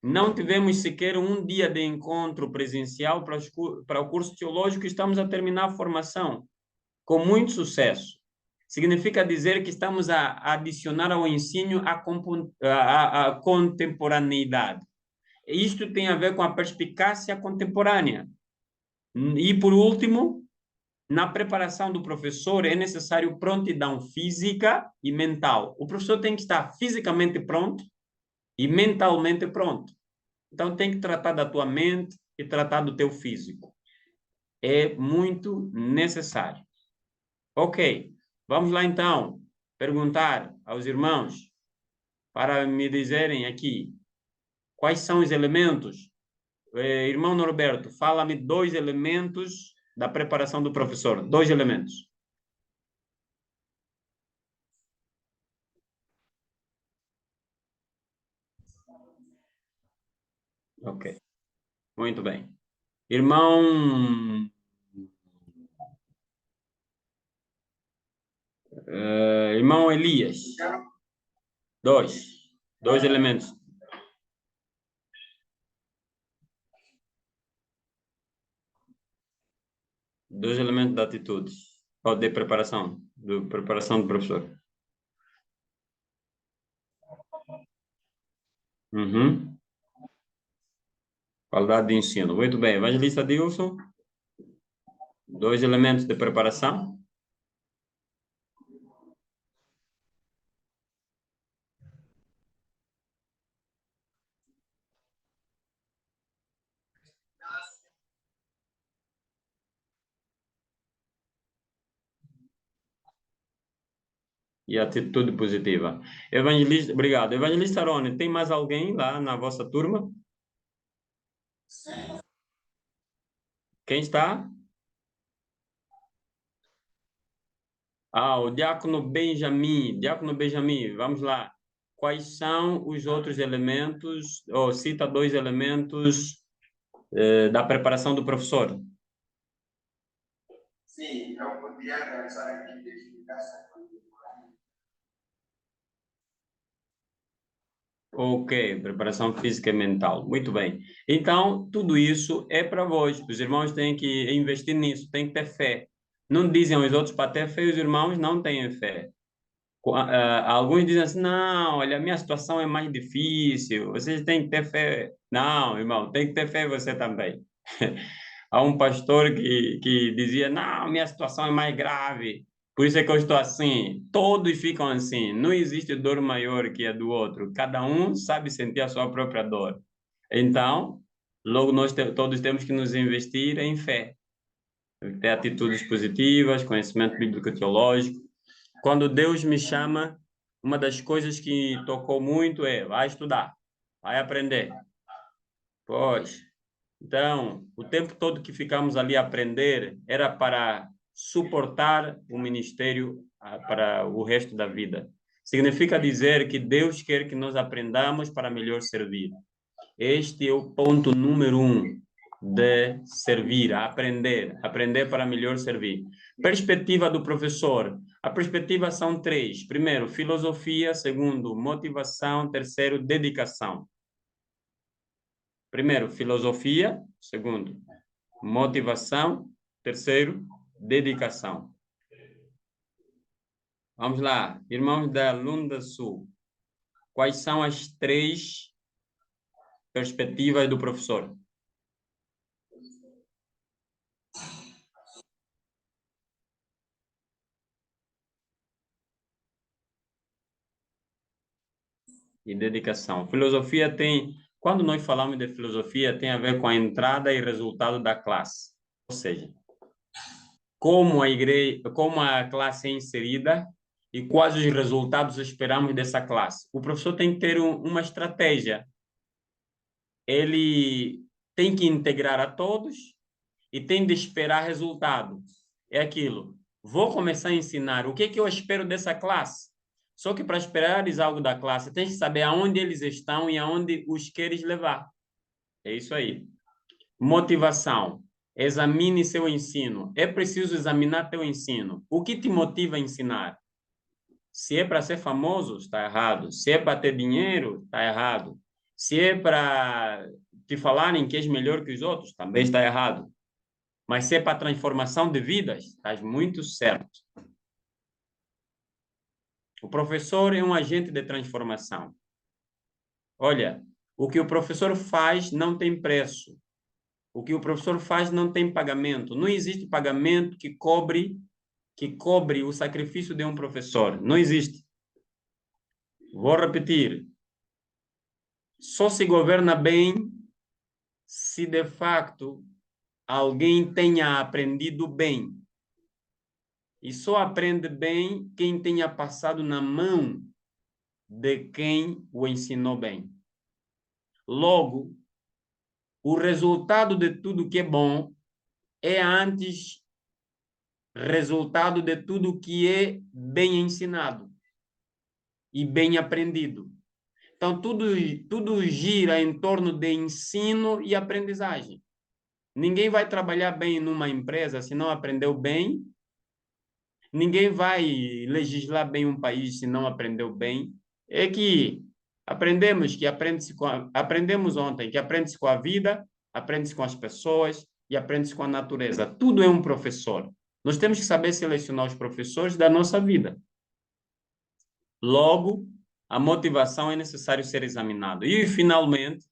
Não tivemos sequer um dia de encontro presencial para o curso teológico e estamos a terminar a formação com muito sucesso. Significa dizer que estamos a adicionar ao ensino a contemporaneidade. Isto tem a ver com a perspicácia contemporânea. E, por último, na preparação do professor é necessário prontidão física e mental. O professor tem que estar fisicamente pronto e mentalmente pronto. Então, tem que tratar da tua mente e tratar do teu físico. É muito necessário. Ok, vamos lá então perguntar aos irmãos para me dizerem aqui quais são os elementos. Irmão Norberto, fala-me 2 elementos da preparação do professor. 2 elementos. Ok, muito bem. Irmão, irmão Elias, 2 elementos. Dois elementos da atitude, ou de preparação do professor. Uhum. Qualidade de ensino. Muito bem. Evangelista Dilson, 2 elementos de preparação. E atitude positiva. Evangelista, obrigado. Evangelista Arone, tem mais alguém lá na vossa turma? Quem está? Ah, o Diácono Benjamin. Diácono Benjamin, vamos lá. Quais são os outros elementos, ou cita 2 elementos da preparação do professor?
Sim, eu poderia realizar a identificação.
Ok, preparação física e mental. Muito bem. Então, tudo isso é para vós. Os irmãos têm que investir nisso, têm que ter fé. Não dizem aos outros para ter fé, os irmãos não têm fé. Alguns dizem assim, não, olha, a minha situação é mais difícil, vocês têm que ter fé. Não, irmão, tem que ter fé você também. Há um pastor que dizia, não, minha situação é mais grave, por isso é que eu estou assim. Todos ficam assim, não existe dor maior que a do outro, cada um sabe sentir a sua própria dor. Então, logo nós todos temos que nos investir em fé, ter atitudes positivas, conhecimento bíblico-teológico. Quando Deus me chama, uma das coisas que tocou muito é, vai estudar, vai aprender. Pois, então, o tempo todo que ficamos ali a aprender era para suportar o ministério para o resto da vida. Significa dizer que Deus quer que nós aprendamos para melhor servir. Este é o ponto número 1 de servir, aprender para melhor servir. Perspectiva do professor. A perspectiva são 3. Primeiro, filosofia. Segundo, motivação. Terceiro, dedicação. Primeiro, filosofia. Segundo, motivação. Terceiro, dedicação. Vamos lá, irmãos da Lunda Sul. Quais são as 3 perspectivas do professor? E dedicação. Filosofia tem, quando nós falamos de filosofia, tem a ver com a entrada e resultado da classe. Ou seja, como a igreja, como a classe é inserida e quais os resultados esperamos dessa classe. O professor tem que ter uma estratégia. Ele tem que integrar a todos e tem de esperar resultado. É aquilo. Vou começar a ensinar. O que é que eu espero dessa classe? Só que para esperares algo da classe, tens que saber aonde eles estão e aonde os queres levar. É isso aí. Motivação. Examine seu ensino. É preciso examinar teu ensino. O que te motiva a ensinar? Se é para ser famoso, está errado. Se é para ter dinheiro, está errado. Se é para te falarem que és melhor que os outros, também está errado. Mas se é para transformação de vidas, estás muito certo. O professor é um agente de transformação. Olha, o que o professor faz não tem preço. O que o professor faz não tem pagamento. Não existe pagamento que cobre o sacrifício de um professor. Não existe. Vou repetir. Só se governa bem se de facto alguém tenha aprendido bem. E só aprende bem quem tenha passado na mão de quem o ensinou bem. Logo, o resultado de tudo que é bom é antes resultado de tudo que é bem ensinado e bem aprendido. Então, tudo gira em torno de ensino e aprendizagem. Ninguém vai trabalhar bem numa empresa se não aprendeu bem. Ninguém vai legislar bem um país se não aprendeu bem. É que aprendemos ontem que aprende-se com a vida, aprende-se com as pessoas e aprende-se com a natureza. Tudo é um professor. Nós temos que saber selecionar os professores da nossa vida. Logo, a motivação é necessário ser examinado. E, finalmente,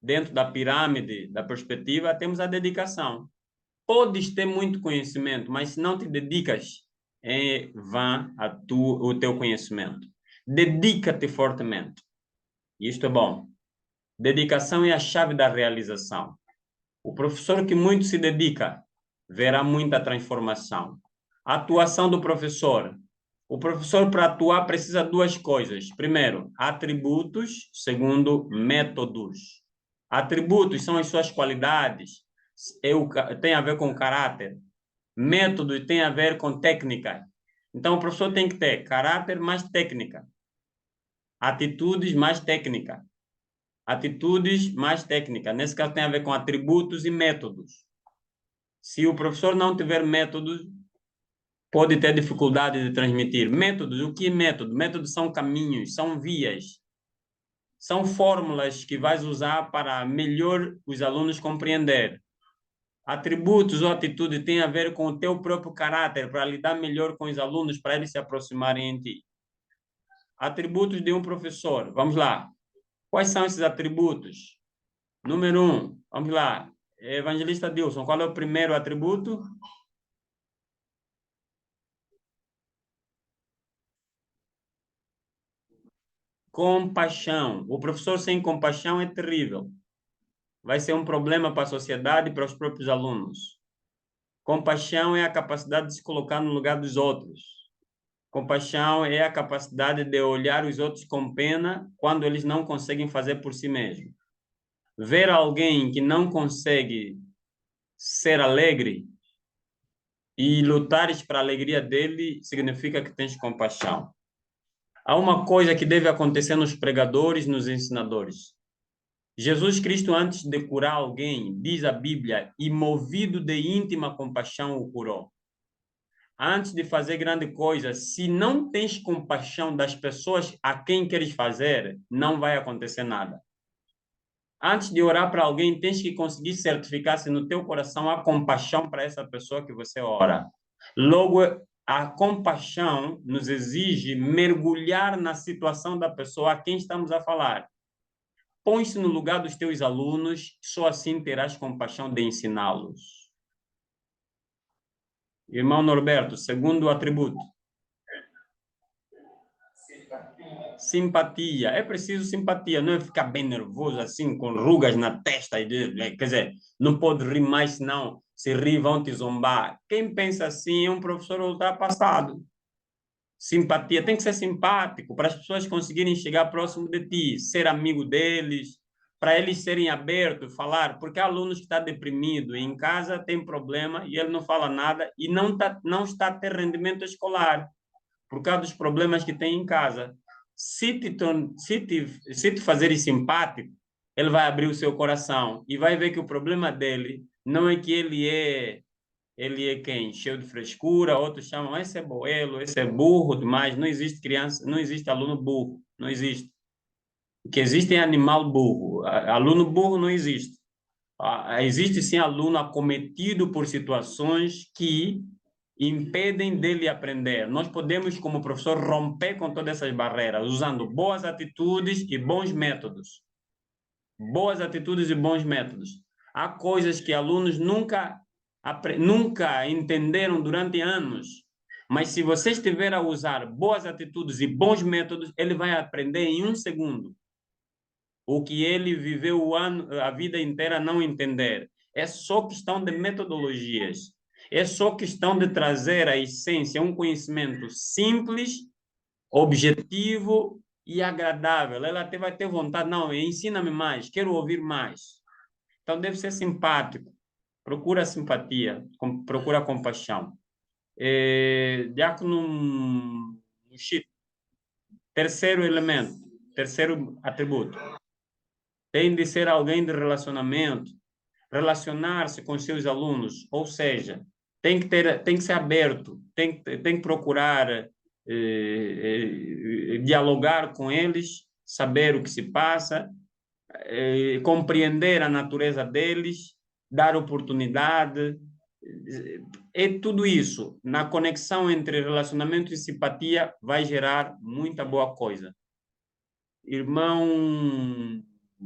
dentro da pirâmide da perspectiva, temos a dedicação. Podes ter muito conhecimento, mas se não te dedicas, é vã o teu conhecimento. Dedica-te fortemente. Isto é bom. Dedicação é a chave da realização. O professor que muito se dedica verá muita transformação. A atuação do professor. O professor, para atuar, precisa de duas coisas. Primeiro, atributos. Segundo, métodos. Atributos são as suas qualidades. Tem a ver com caráter. Método tem a ver com técnica. Então, o professor tem que ter caráter mais técnica. Atitudes mais técnica. Atitudes mais técnica. Nesse caso, tem a ver com atributos e métodos. Se o professor não tiver métodos, pode ter dificuldade de transmitir. Métodos, o que é método? Métodos são caminhos, são vias, são fórmulas que vais usar para melhor os alunos compreender. Atributos ou atitude têm a ver com o teu próprio caráter, para lidar melhor com os alunos, para eles se aproximarem em ti. Atributos de um professor. Vamos lá. Quais são esses atributos? Número 1, vamos lá. Evangelista Dilson, qual é o primeiro atributo? Compaixão. O professor sem compaixão é terrível. Vai ser um problema para a sociedade e para os próprios alunos. Compaixão é a capacidade de se colocar no lugar dos outros. Compaixão é a capacidade de olhar os outros com pena quando eles não conseguem fazer por si mesmos. Ver alguém que não consegue ser alegre e lutares para a alegria dele significa que tens compaixão. Há uma coisa que deve acontecer nos pregadores, nos ensinadores. Jesus Cristo, antes de curar alguém, diz a Bíblia, e movido de íntima compaixão o curou. Antes de fazer grande coisa, se não tens compaixão das pessoas a quem queres fazer, não vai acontecer nada. Antes de orar para alguém, tens que conseguir certificar se no teu coração há compaixão para essa pessoa que você ora. Logo, a compaixão nos exige mergulhar na situação da pessoa a quem estamos a falar. Põe-se no lugar dos teus alunos, só assim terás compaixão de ensiná-los. Irmão Norberto, segundo atributo. Simpatia. É preciso simpatia, não é ficar bem nervoso assim, com rugas na testa. Quer dizer, não pode rir mais, senão se rir vão te zombar. Quem pensa assim é um professor ultrapassado. Simpatia, tem que ser simpático para as pessoas conseguirem chegar próximo de ti, ser amigo deles, para eles serem abertos, falar, porque há alunos que estão deprimidos e em casa tem problema e ele não fala nada e não está a ter rendimento escolar por causa dos problemas que tem em casa. Se te fazer simpático, ele vai abrir o seu coração e vai ver que o problema dele não é que ele é quem? Cheio de frescura, outros chamam, esse é boelo, esse é burro demais. Não existe criança, não existe aluno burro, não existe. O que existe é animal burro. Aluno burro não existe. Existe sim aluno acometido por situações que impedem dele aprender. Nós podemos, como professor, romper com todas essas barreiras, usando boas atitudes e bons métodos. Boas atitudes e bons métodos. Há coisas que alunos nunca entenderam durante anos, mas se você estiver a usar boas atitudes e bons métodos, ele vai aprender em 1 segundo. O que ele viveu a vida inteira a não entender. É só questão de metodologias. É só questão de trazer a essência, um conhecimento simples, objetivo e agradável. Ela até vai ter vontade, não, ensina-me mais, quero ouvir mais. Então, deve ser simpático. Procura simpatia, procura compaixão. Diácono Chico, terceiro elemento, terceiro atributo. Tem de ser alguém de relacionamento, relacionar-se com seus alunos, ou seja, tem que ser aberto, tem que procurar dialogar com eles, saber o que se passa, compreender a natureza deles, dar oportunidade. É tudo isso. Na conexão entre relacionamento e simpatia vai gerar muita boa coisa. Irmão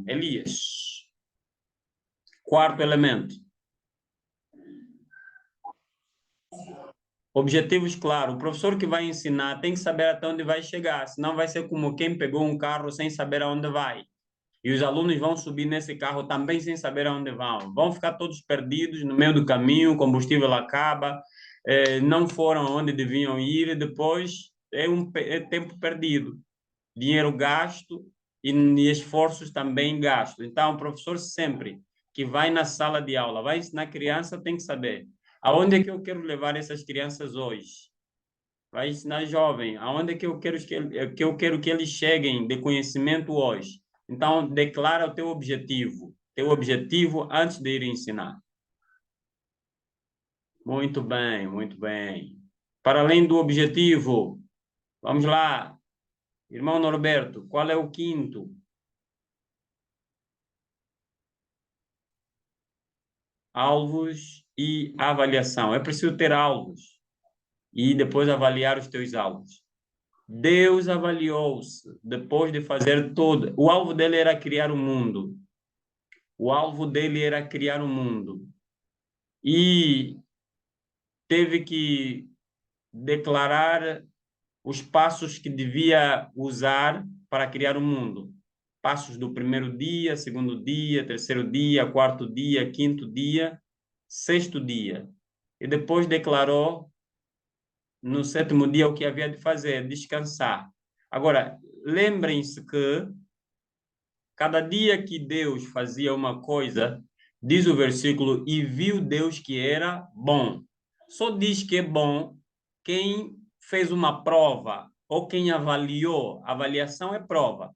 Elias, quarto elemento. Objetivos claros. O professor que vai ensinar tem que saber até onde vai chegar, senão vai ser como quem pegou um carro sem saber aonde vai. E os alunos vão subir nesse carro também sem saber aonde vão. Vão ficar todos perdidos no meio do caminho, o combustível acaba, não foram onde deviam ir, e depois é tempo perdido, dinheiro gasto e esforços também gastos. Então, o professor sempre que vai na sala de aula, vai ensinar criança, tem que saber aonde é que eu quero levar essas crianças hoje. Vai ensinar jovem, aonde é que eu quero que eles cheguem de conhecimento hoje. Então, declara o teu objetivo antes de ir ensinar. Muito bem, muito bem. Para além do objetivo, vamos lá. Irmão Norberto, qual é o quinto? Alvos e avaliação. É preciso ter alvos e depois avaliar os teus alvos. Deus avaliou-se depois de fazer tudo. O alvo dele era criar o mundo. O alvo dele era criar o mundo. E teve que declarar os passos que devia usar para criar o mundo. Passos do primeiro dia, segundo dia, terceiro dia, quarto dia, quinto dia, sexto dia. E depois declarou no sétimo dia o que havia de fazer, descansar. Agora, lembrem-se que cada dia que Deus fazia uma coisa, diz o versículo, e viu Deus que era bom. Só diz que é bom quem fez uma prova ou quem avaliou. Avaliação é prova.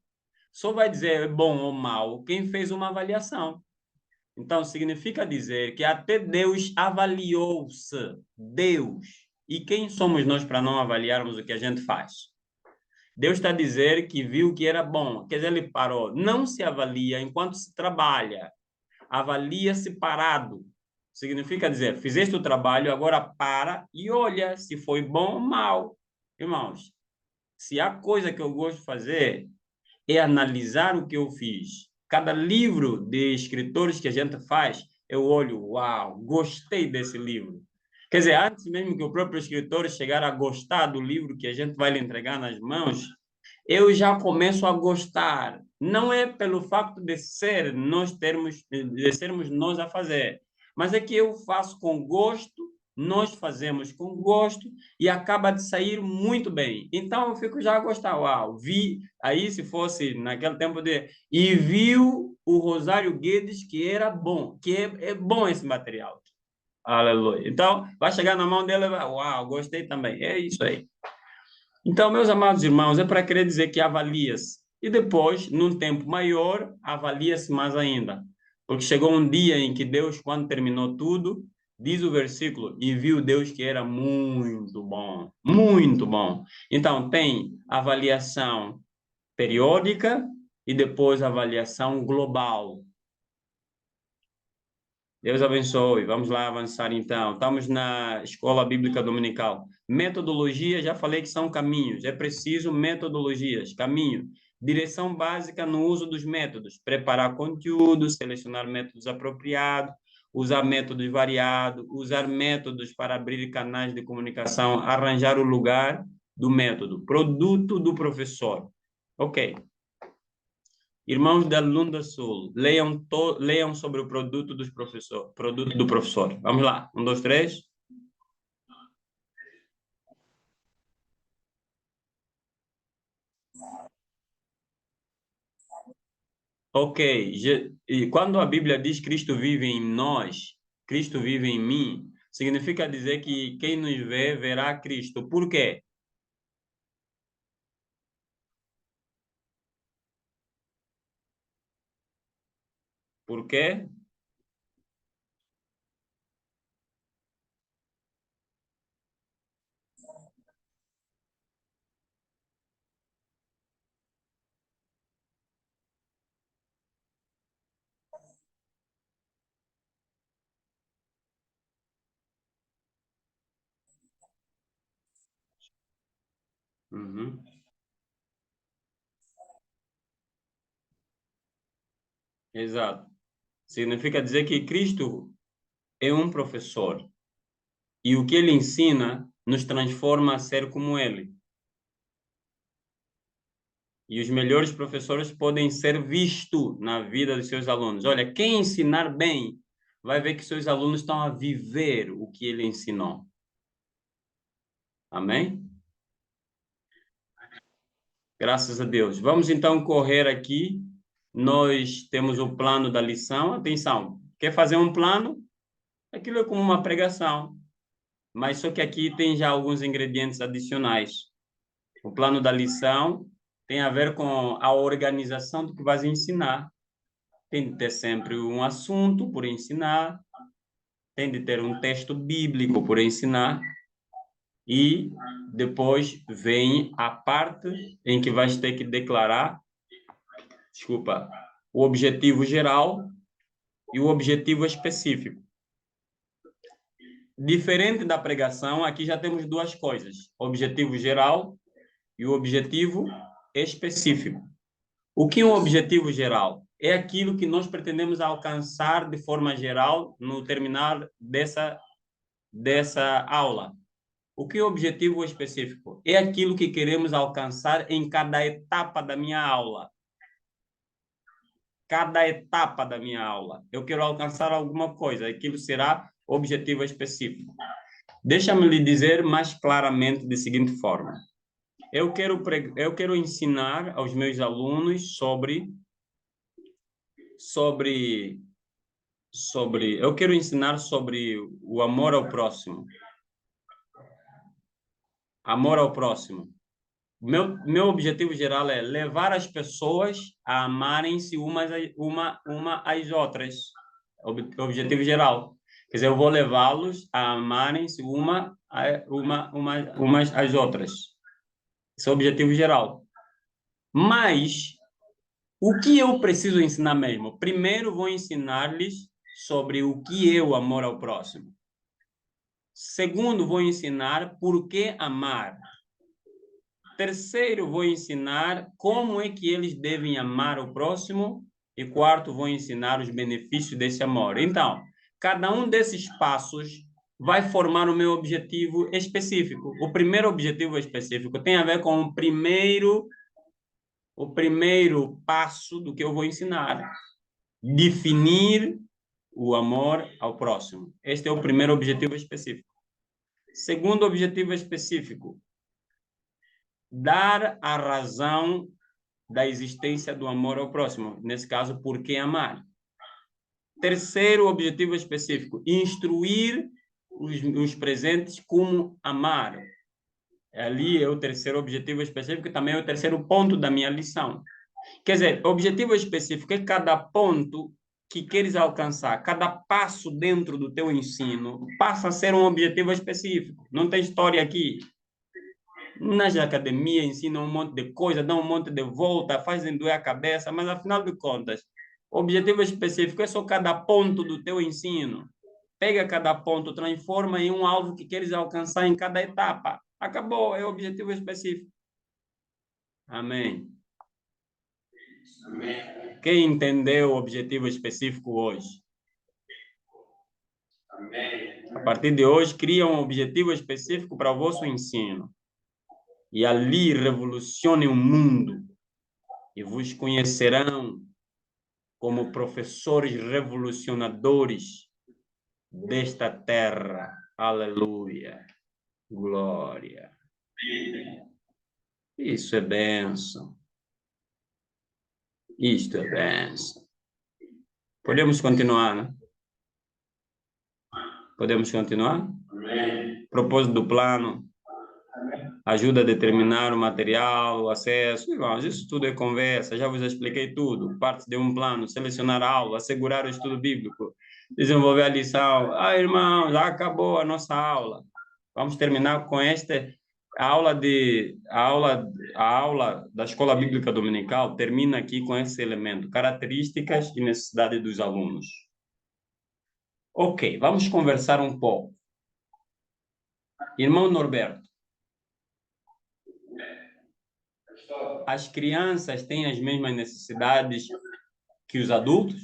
Só vai dizer é bom ou mal quem fez uma avaliação. Então, significa dizer que até Deus avaliou-se. Deus. E quem somos nós para não avaliarmos o que a gente faz? Deus está a dizer que viu que era bom. Quer dizer, ele parou. Não se avalia enquanto se trabalha. Avalia-se parado. Significa dizer, fizeste o trabalho, agora para e olha se foi bom ou mal. Irmãos, se há coisa que eu gosto de fazer é analisar o que eu fiz. Cada livro de escritores que a gente faz, eu olho, uau, gostei desse livro. Quer dizer, antes mesmo que o próprio escritor chegar a gostar do livro que a gente vai lhe entregar nas mãos, eu já começo a gostar. Não é pelo facto de de sermos nós a fazer, mas é que eu faço com gosto, nós fazemos com gosto e acaba de sair muito bem. Então eu fico já a gostar. Uau, vi aí se fosse naquele tempo e viu o Rosário Guedes que era bom, que é bom esse material. Aleluia. Então vai chegar na mão dele, uau, gostei também. É isso aí. Então, meus amados irmãos, é para querer dizer que avalia-se. E depois, num tempo maior, avalia-se mais ainda. Porque chegou um dia em que Deus, quando terminou tudo, diz o versículo, e viu Deus que era muito bom. Muito bom. Então, tem avaliação periódica e depois avaliação global. Deus abençoe. Vamos lá avançar então. Estamos na Escola Bíblica Dominical. Metodologia, já falei que são caminhos. É preciso metodologias, caminho. Direção básica no uso dos métodos. Preparar conteúdo, selecionar métodos apropriados, usar métodos variados, usar métodos para abrir canais de comunicação, arranjar o lugar do método. Produto do professor. Ok. Irmãos da Lunda Sul, leiam sobre o produto produto do professor. Vamos lá. 1, 2, 3. Ok, e quando a Bíblia diz Cristo vive em nós, Cristo vive em mim, significa dizer que quem nos vê, verá Cristo. Por quê? Por quê? Uhum. Exato. Significa dizer que Cristo é um professor e o que ele ensina nos transforma a ser como ele. E os melhores professores podem ser vistos na vida dos seus alunos. Olha, quem ensinar bem vai ver que seus alunos estão a viver o que ele ensinou. Amém? Graças a Deus. Vamos então correr aqui. Nós temos o plano da lição. Atenção, quer fazer um plano? Aquilo é como uma pregação, mas só que aqui tem já alguns ingredientes adicionais. O plano da lição tem a ver com a organização do que vais ensinar. Tem de ter sempre um assunto por ensinar, tem de ter um texto bíblico por ensinar, e depois vem a parte em que vais ter que declarar, desculpa, o objetivo geral e o objetivo específico. Diferente da pregação, aqui já temos duas coisas: objetivo geral e o objetivo específico. O que é um objetivo geral? É aquilo que nós pretendemos alcançar de forma geral no terminar dessa aula. O que é o objetivo específico? É aquilo que queremos alcançar em cada etapa da minha aula. Cada etapa da minha aula. Eu quero alcançar alguma coisa, aquilo será objetivo específico. Deixa-me lhe dizer mais claramente da seguinte forma. Eu quero ensinar aos meus alunos eu quero ensinar sobre o amor ao próximo. Amor ao próximo. Meu objetivo geral é levar as pessoas a amarem-se uma às outras. Objetivo geral. Quer dizer, eu vou levá-los a amarem-se umas às outras. Esse é o objetivo geral. Mas, o que eu preciso ensinar mesmo? Primeiro, vou ensinar-lhes sobre o que é o amor ao próximo. Segundo, vou ensinar por que amar. Terceiro, vou ensinar como é que eles devem amar o próximo. E quarto, vou ensinar os benefícios desse amor. Então, cada um desses passos vai formar o meu objetivo específico. O primeiro objetivo específico tem a ver com o primeiro passo do que eu vou ensinar. Definir o amor ao próximo. Este é o primeiro objetivo específico. Segundo objetivo específico, dar a razão da existência do amor ao próximo. Nesse caso, por que amar? Terceiro objetivo específico, instruir os presentes como amar. Ali é o terceiro objetivo específico, também é o terceiro ponto da minha lição. Quer dizer, objetivo específico é cada ponto que queres alcançar, cada passo dentro do teu ensino passa a ser um objetivo específico. Não tem história aqui. Nas academias ensinam um monte de coisa, dão um monte de volta, fazem doer a cabeça, mas afinal de contas, o objetivo específico é só cada ponto do teu ensino. Pega cada ponto, transforma em um alvo que queres alcançar em cada etapa. Acabou, é o objetivo específico. Amém.
Amém.
Quem entendeu o objetivo específico hoje?
Amém.
A partir de hoje, cria um objetivo específico para o vosso ensino. E ali revolucione o mundo. E vos conhecerão como professores revolucionadores desta terra. Aleluia. Glória. Isso é bênção. Isto é benção. Podemos continuar, né? Podemos continuar? Propósito do plano. Ajuda a determinar o material, o acesso. Irmãos, isso tudo é conversa. Já vos expliquei tudo. Parte de um plano. Selecionar a aula. Assegurar o estudo bíblico. Desenvolver a lição. Irmãos, já acabou a nossa aula. Vamos terminar com esta a aula da Escola Bíblica Dominical termina aqui com esse elemento, características e necessidade dos alunos. Ok, vamos conversar um pouco. Irmão Norberto, as crianças têm as mesmas necessidades que os adultos?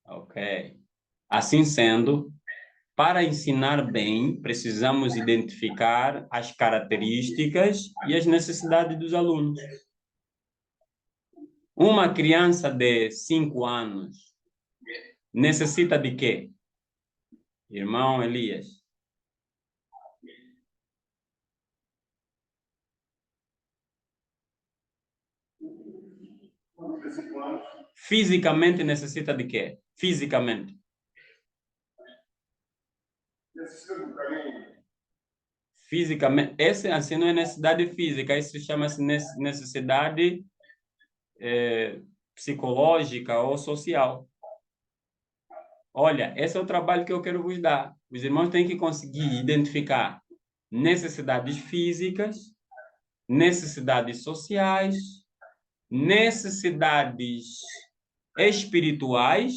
Ok. Assim sendo, para ensinar bem, precisamos identificar as características e as necessidades dos alunos. Uma criança de 5 anos necessita de quê? Irmão Elias. Fisicamente necessita de quê? Fisicamente. Fisicamente. Essa assim não é necessidade física, isso chama-se necessidade psicológica ou social. Olha, esse é o trabalho que eu quero vos dar. Os irmãos têm que conseguir identificar necessidades físicas, necessidades sociais, necessidades espirituais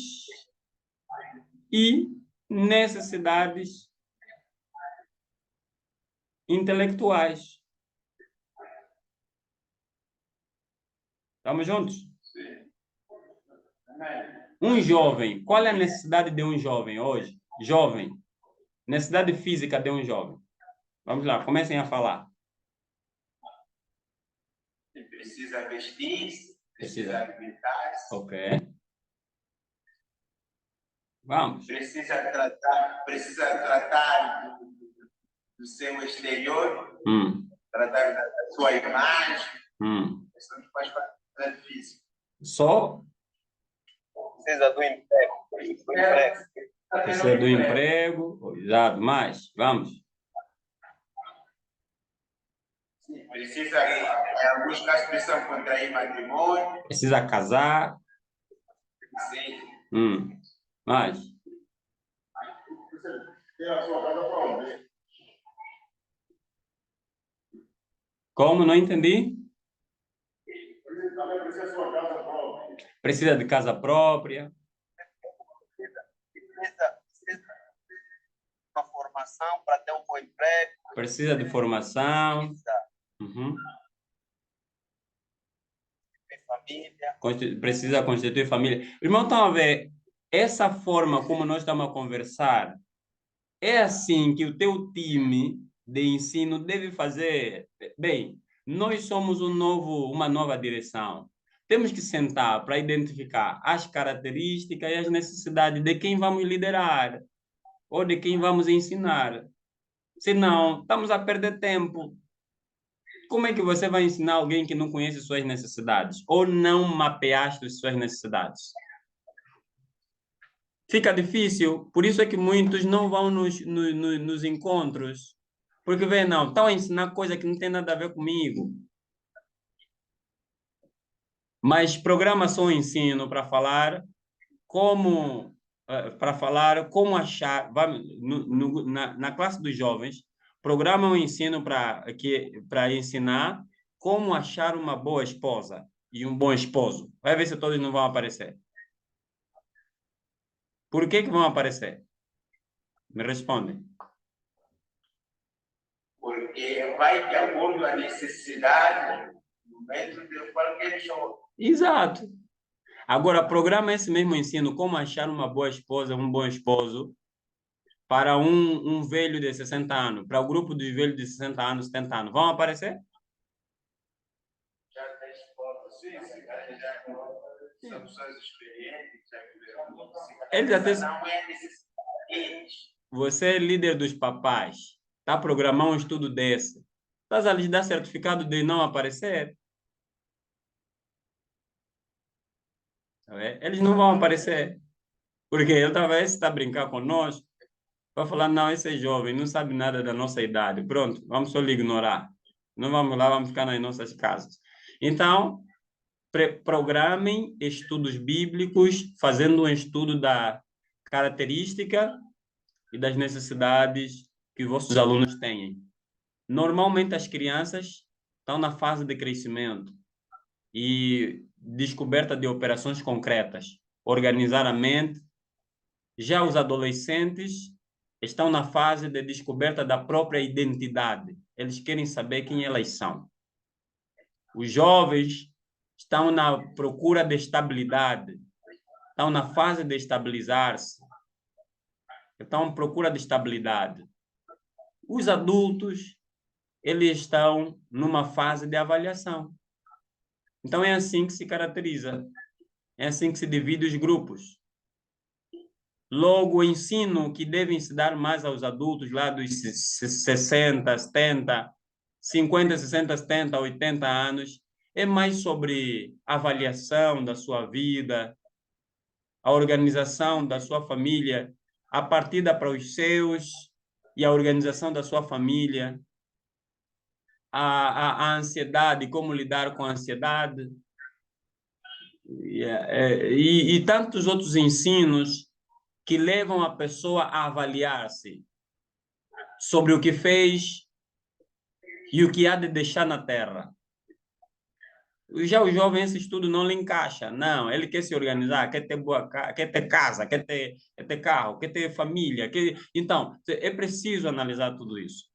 e necessidades intelectuais. Estamos juntos? Sim. Um jovem, qual é a necessidade de um jovem hoje? Jovem, necessidade física de um jovem. Vamos lá, comecem a falar.
Precisa vestir, precisa alimentar-se.
Ok. Vamos.
Precisa tratar do seu exterior, tratar da sua imagem. Isso não faz parte do físico.
Só?
Precisa do emprego.
Precisa do emprego. Exato, mais. Vamos.
Precisa, em alguns casos, precisa contrair matrimônio.
Precisa casar.
Sim.
Mais. Como? Não entendi? Precisa de casa própria.
Precisa de uma formação para ter um bom emprego.
Precisa de formação.
Família.
Precisa constituir família. Irmão, estão a ver, essa forma como nós estamos a conversar, é assim que o teu time de ensino deve fazer. Bem, nós somos uma nova direção. Temos que sentar para identificar as características e as necessidades de quem vamos liderar ou de quem vamos ensinar. Senão, estamos a perder tempo. Como é que você vai ensinar alguém que não conhece suas necessidades ou não mapeaste as suas necessidades? Fica difícil, por isso é que muitos não vão nos encontros, porque vê, não, estão a ensinar coisa que não tem nada a ver comigo. Mas programa só um ensino para falar como achar, na classe dos jovens, programa um ensino para ensinar como achar uma boa esposa e um bom esposo. Vai ver se todos não vão aparecer. Por que vão aparecer? Me respondem.
Porque vai de acordo com a necessidade do momento de qualquer jovem.
Exato. Agora, programa esse mesmo ensino, como achar uma boa esposa, um bom esposo, para um velho de 60 anos, para o grupo dos velhos de 60 anos, 70 anos. Vão aparecer?
Já tem esposa, sim, já são pessoas experientes, já viveram muito.
Eles até...
Não é necessidade.
Você é líder dos papais, está a programar um estudo desse. Estás a lhes dar certificado de não aparecer? Eles não vão aparecer, porque ele talvez está a brincar conosco, vai falar, não, esse é jovem, não sabe nada da nossa idade. Pronto, vamos só lhe ignorar. Não vamos lá, vamos ficar nas nossas casas. Então, programem estudos bíblicos, fazendo um estudo da característica e das necessidades que vossos alunos têm. Normalmente, as crianças estão na fase de crescimento e descoberta de operações concretas, organizar a mente. Já os adolescentes estão na fase de descoberta da própria identidade. Eles querem saber quem elas são. Os jovens estão na procura de estabilidade, estão na fase de estabilizar-se, estão à procura de estabilidade. Os adultos, eles estão numa fase de avaliação. Então, é assim que se caracteriza, é assim que se divide os grupos. Logo, o ensino que devem se dar mais aos adultos lá dos 60, 70, 50, 60, 70, 80 anos, é mais sobre avaliação da sua vida, a organização da sua família, a partida para os seus e a organização da sua família, a ansiedade, como lidar com a ansiedade, e tantos outros ensinos que levam a pessoa a avaliar-se sobre o que fez e o que há de deixar na terra. Já o jovem, esse estudo não lhe encaixa. Não, ele quer se organizar, quer ter quer ter casa, quer ter carro, quer ter família. Então, é preciso analisar tudo isso.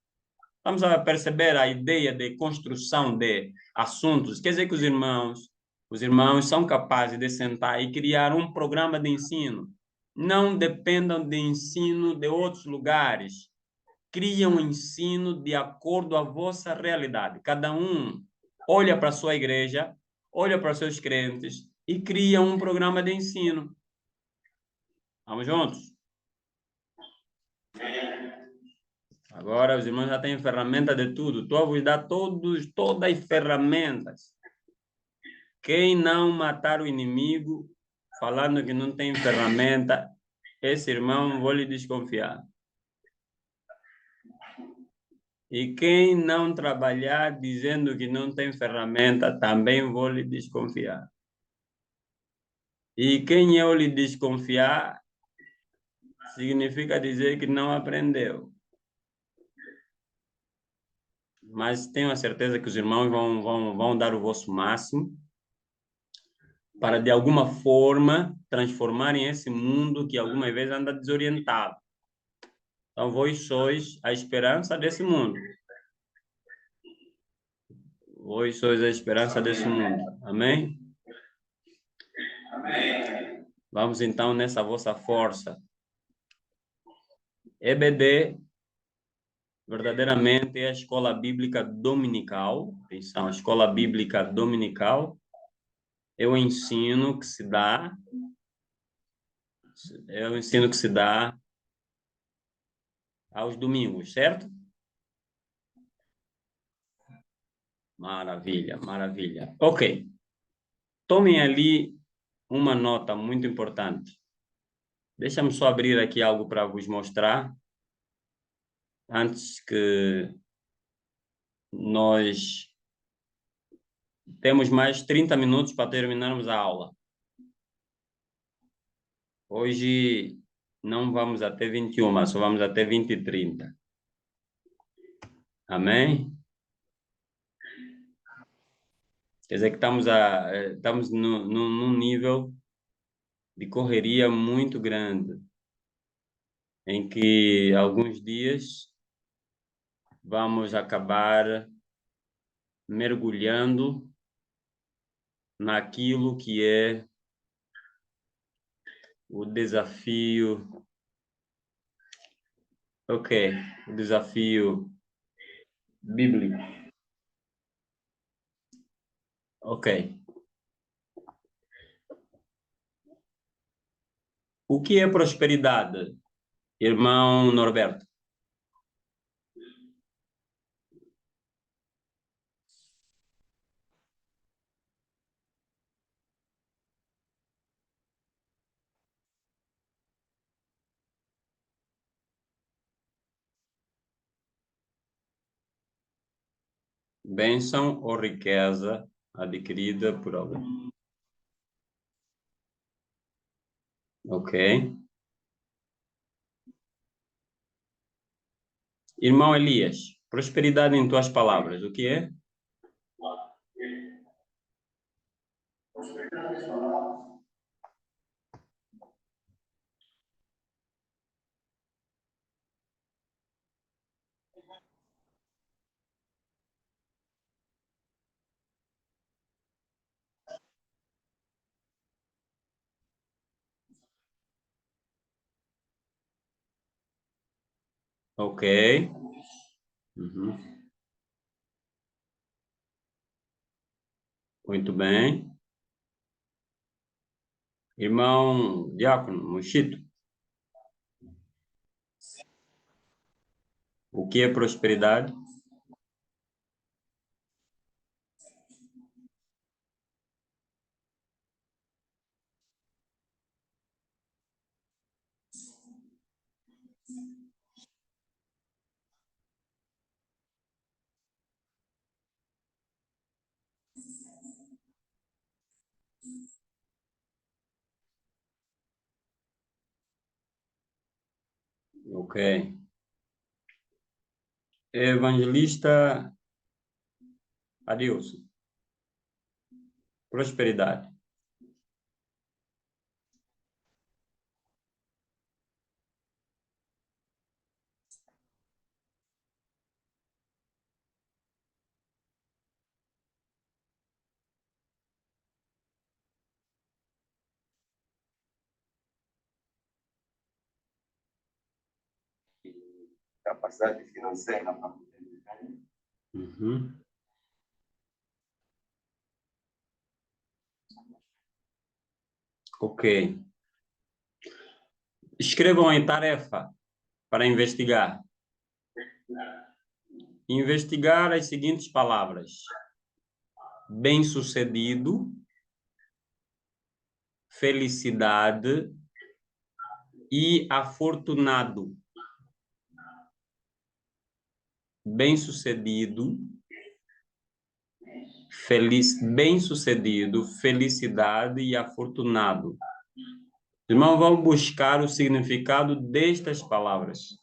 Vamos a perceber a ideia de construção de assuntos. Quer dizer que os irmãos são capazes de sentar e criar um programa de ensino. Não dependam de ensino de outros lugares. Criam um ensino de acordo à vossa realidade. Cada um olha para a sua igreja, olha para os seus crentes e cria um programa de ensino. Vamos juntos? Agora os irmãos já têm ferramenta de tudo. Estou a vos dar todas as ferramentas. Quem não matar o inimigo, falando que não tem ferramenta, esse irmão vou lhe desconfiar. E quem não trabalhar dizendo que não tem ferramenta, também vou lhe desconfiar. E quem eu lhe desconfiar, significa dizer que não aprendeu. Mas tenho a certeza que os irmãos vão dar o vosso máximo para, de alguma forma, transformarem esse mundo que algumas vezes anda desorientado. Então, vós sois a esperança desse mundo. Vós sois a esperança desse mundo. Amém?
Amém.
Vamos, então, nessa vossa força. EBD, verdadeiramente, é a escola bíblica dominical. Atenção, a escola bíblica dominical é o ensino que se dá aos domingos, certo? Maravilha, maravilha. Ok. Tomem ali uma nota muito importante. Deixa-me só abrir aqui algo para vos mostrar antes que nós temos mais 30 minutos para terminarmos a aula. Hoje não vamos até 21, só vamos até 20 e 30. Amém? Quer dizer que estamos num nível de correria muito grande, em que alguns dias vamos acabar mergulhando naquilo que é o desafio. Ok, o desafio bíblico. Ok. O que é prosperidade, irmão Norberto? Bênção ou riqueza adquirida por alguém. Ok. Irmão Elias, prosperidade em tuas palavras, o que é? Ok. Uhum. Muito bem. Irmão Diácono, Mochito, o que é prosperidade? Ok. Evangelista Adilson, prosperidade.
Capacidade financeira para poder viver.
Uhum. Ok. Escrevam em tarefa para investigar. Investigar as seguintes palavras: bem-sucedido, felicidade e afortunado. Bem-sucedido, bem-sucedido, felicidade e afortunado. Irmão, vamos buscar o significado destas palavras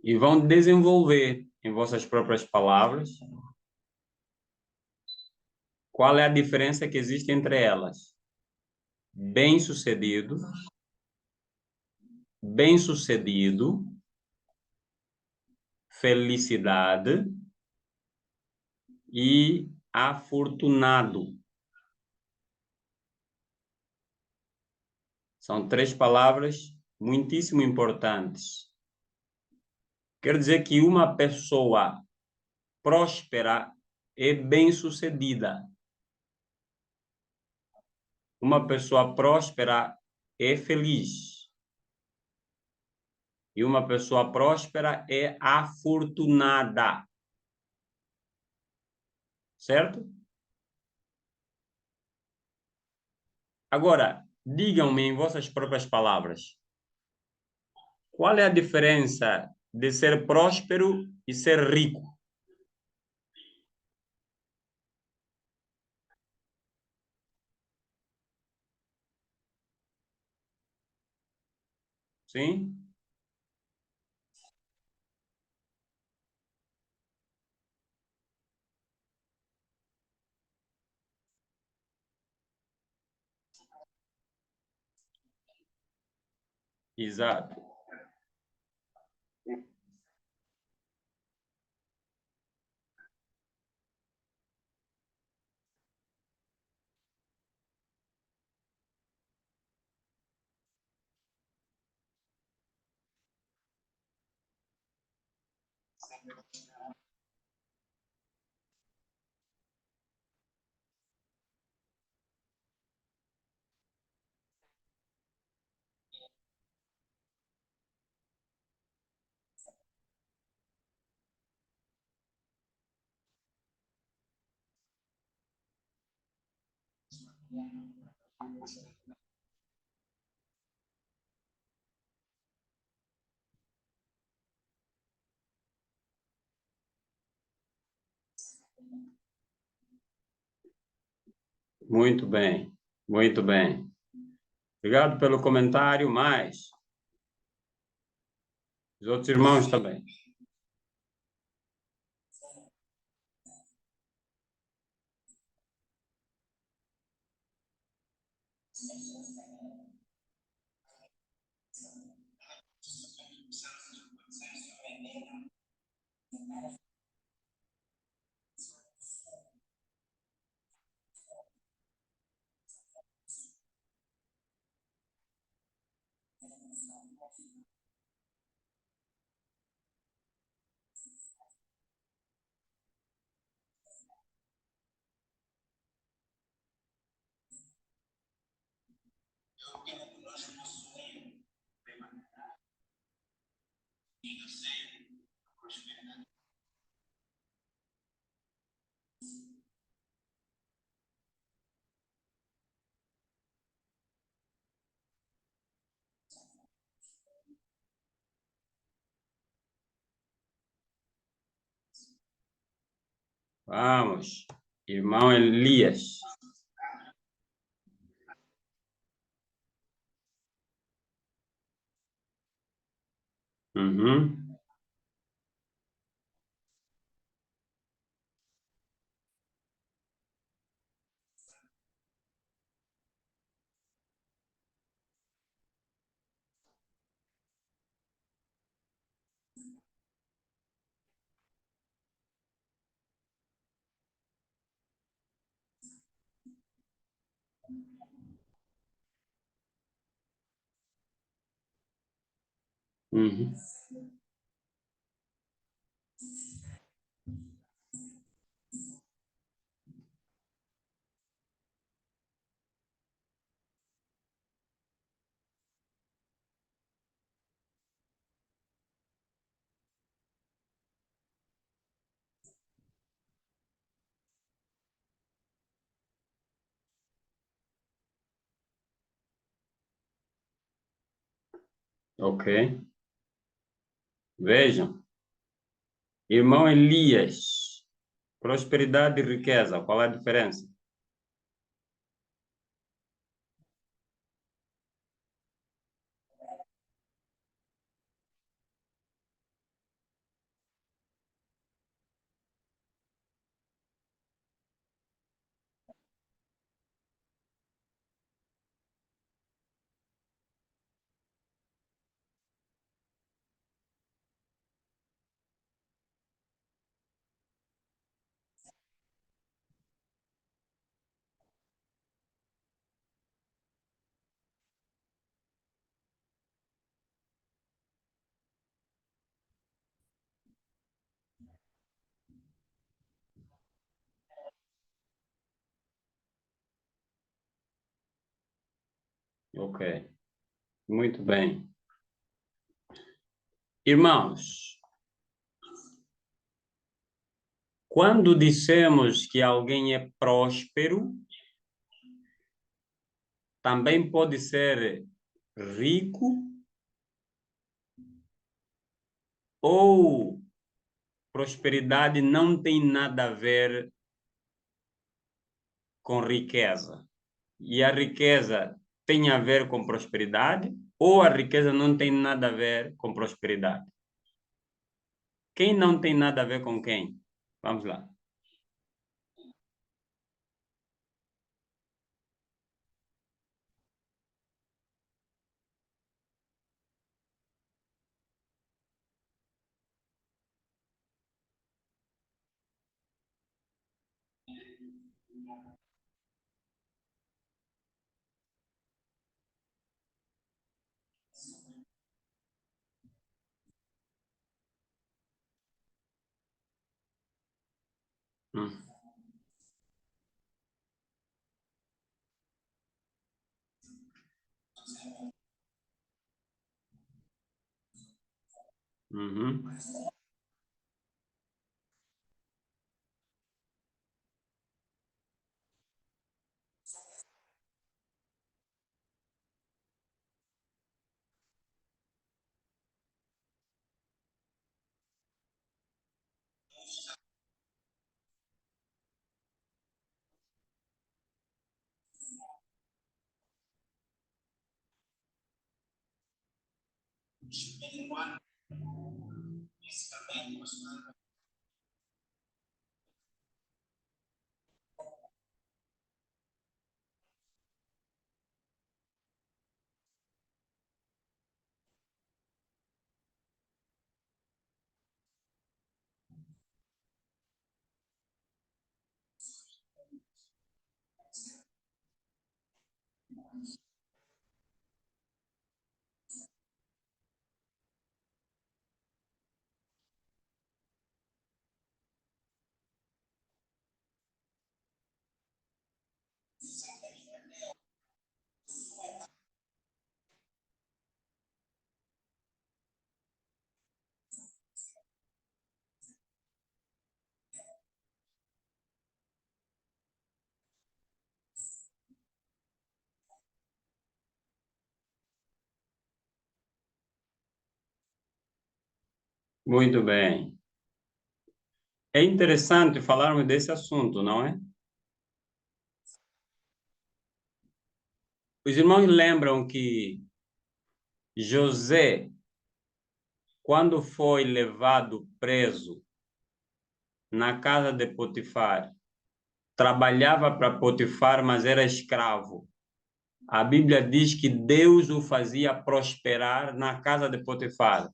e vão desenvolver em vossas próprias palavras qual é a diferença que existe entre elas. Bem-sucedido, bem-sucedido, felicidade e afortunado. São três palavras muitíssimo importantes. Quer dizer que uma pessoa próspera é bem-sucedida. Uma pessoa próspera é feliz. E uma pessoa próspera é afortunada. Certo? Agora, digam-me em vossas próprias palavras, qual é a diferença de ser próspero e ser rico? Sim? Exato. Muito bem, muito bem. Obrigado pelo comentário, mais. Os outros irmãos também. Vamos. Irmão Elias. Uhum. Uhum. Ok. Vejam. Irmão Elias. Prosperidade e riqueza. Qual é a diferença? Ok. Muito bem. Irmãos, quando dissemos que alguém é próspero, também pode ser rico ou prosperidade não tem nada a ver com riqueza. E a riqueza tem a ver com prosperidade ou a riqueza não tem nada a ver com prosperidade? Quem não tem nada a ver com quem? Vamos lá. Hum. Uhum. Muito bem. É interessante falarmos desse assunto, não é? Os irmãos lembram que José, quando foi levado preso na casa de Potifar, trabalhava para Potifar, mas era escravo. A Bíblia diz que Deus o fazia prosperar na casa de Potifar.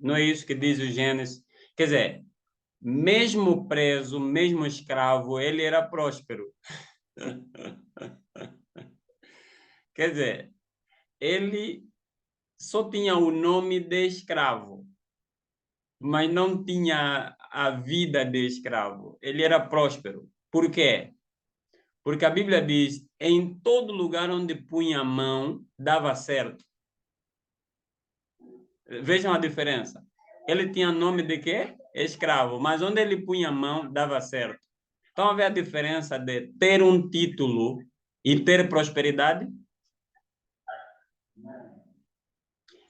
Não é isso que diz o Gênesis? Quer dizer, mesmo preso, mesmo escravo, ele era próspero. Quer dizer, ele só tinha o nome de escravo, mas não tinha a vida de escravo. Ele era próspero. Por quê? Porque a Bíblia diz, em todo lugar onde punha a mão, dava certo. Vejam a diferença. Ele tinha nome de quê? Escravo, mas onde ele punha a mão, dava certo. Então, vê a diferença de ter um título e ter prosperidade?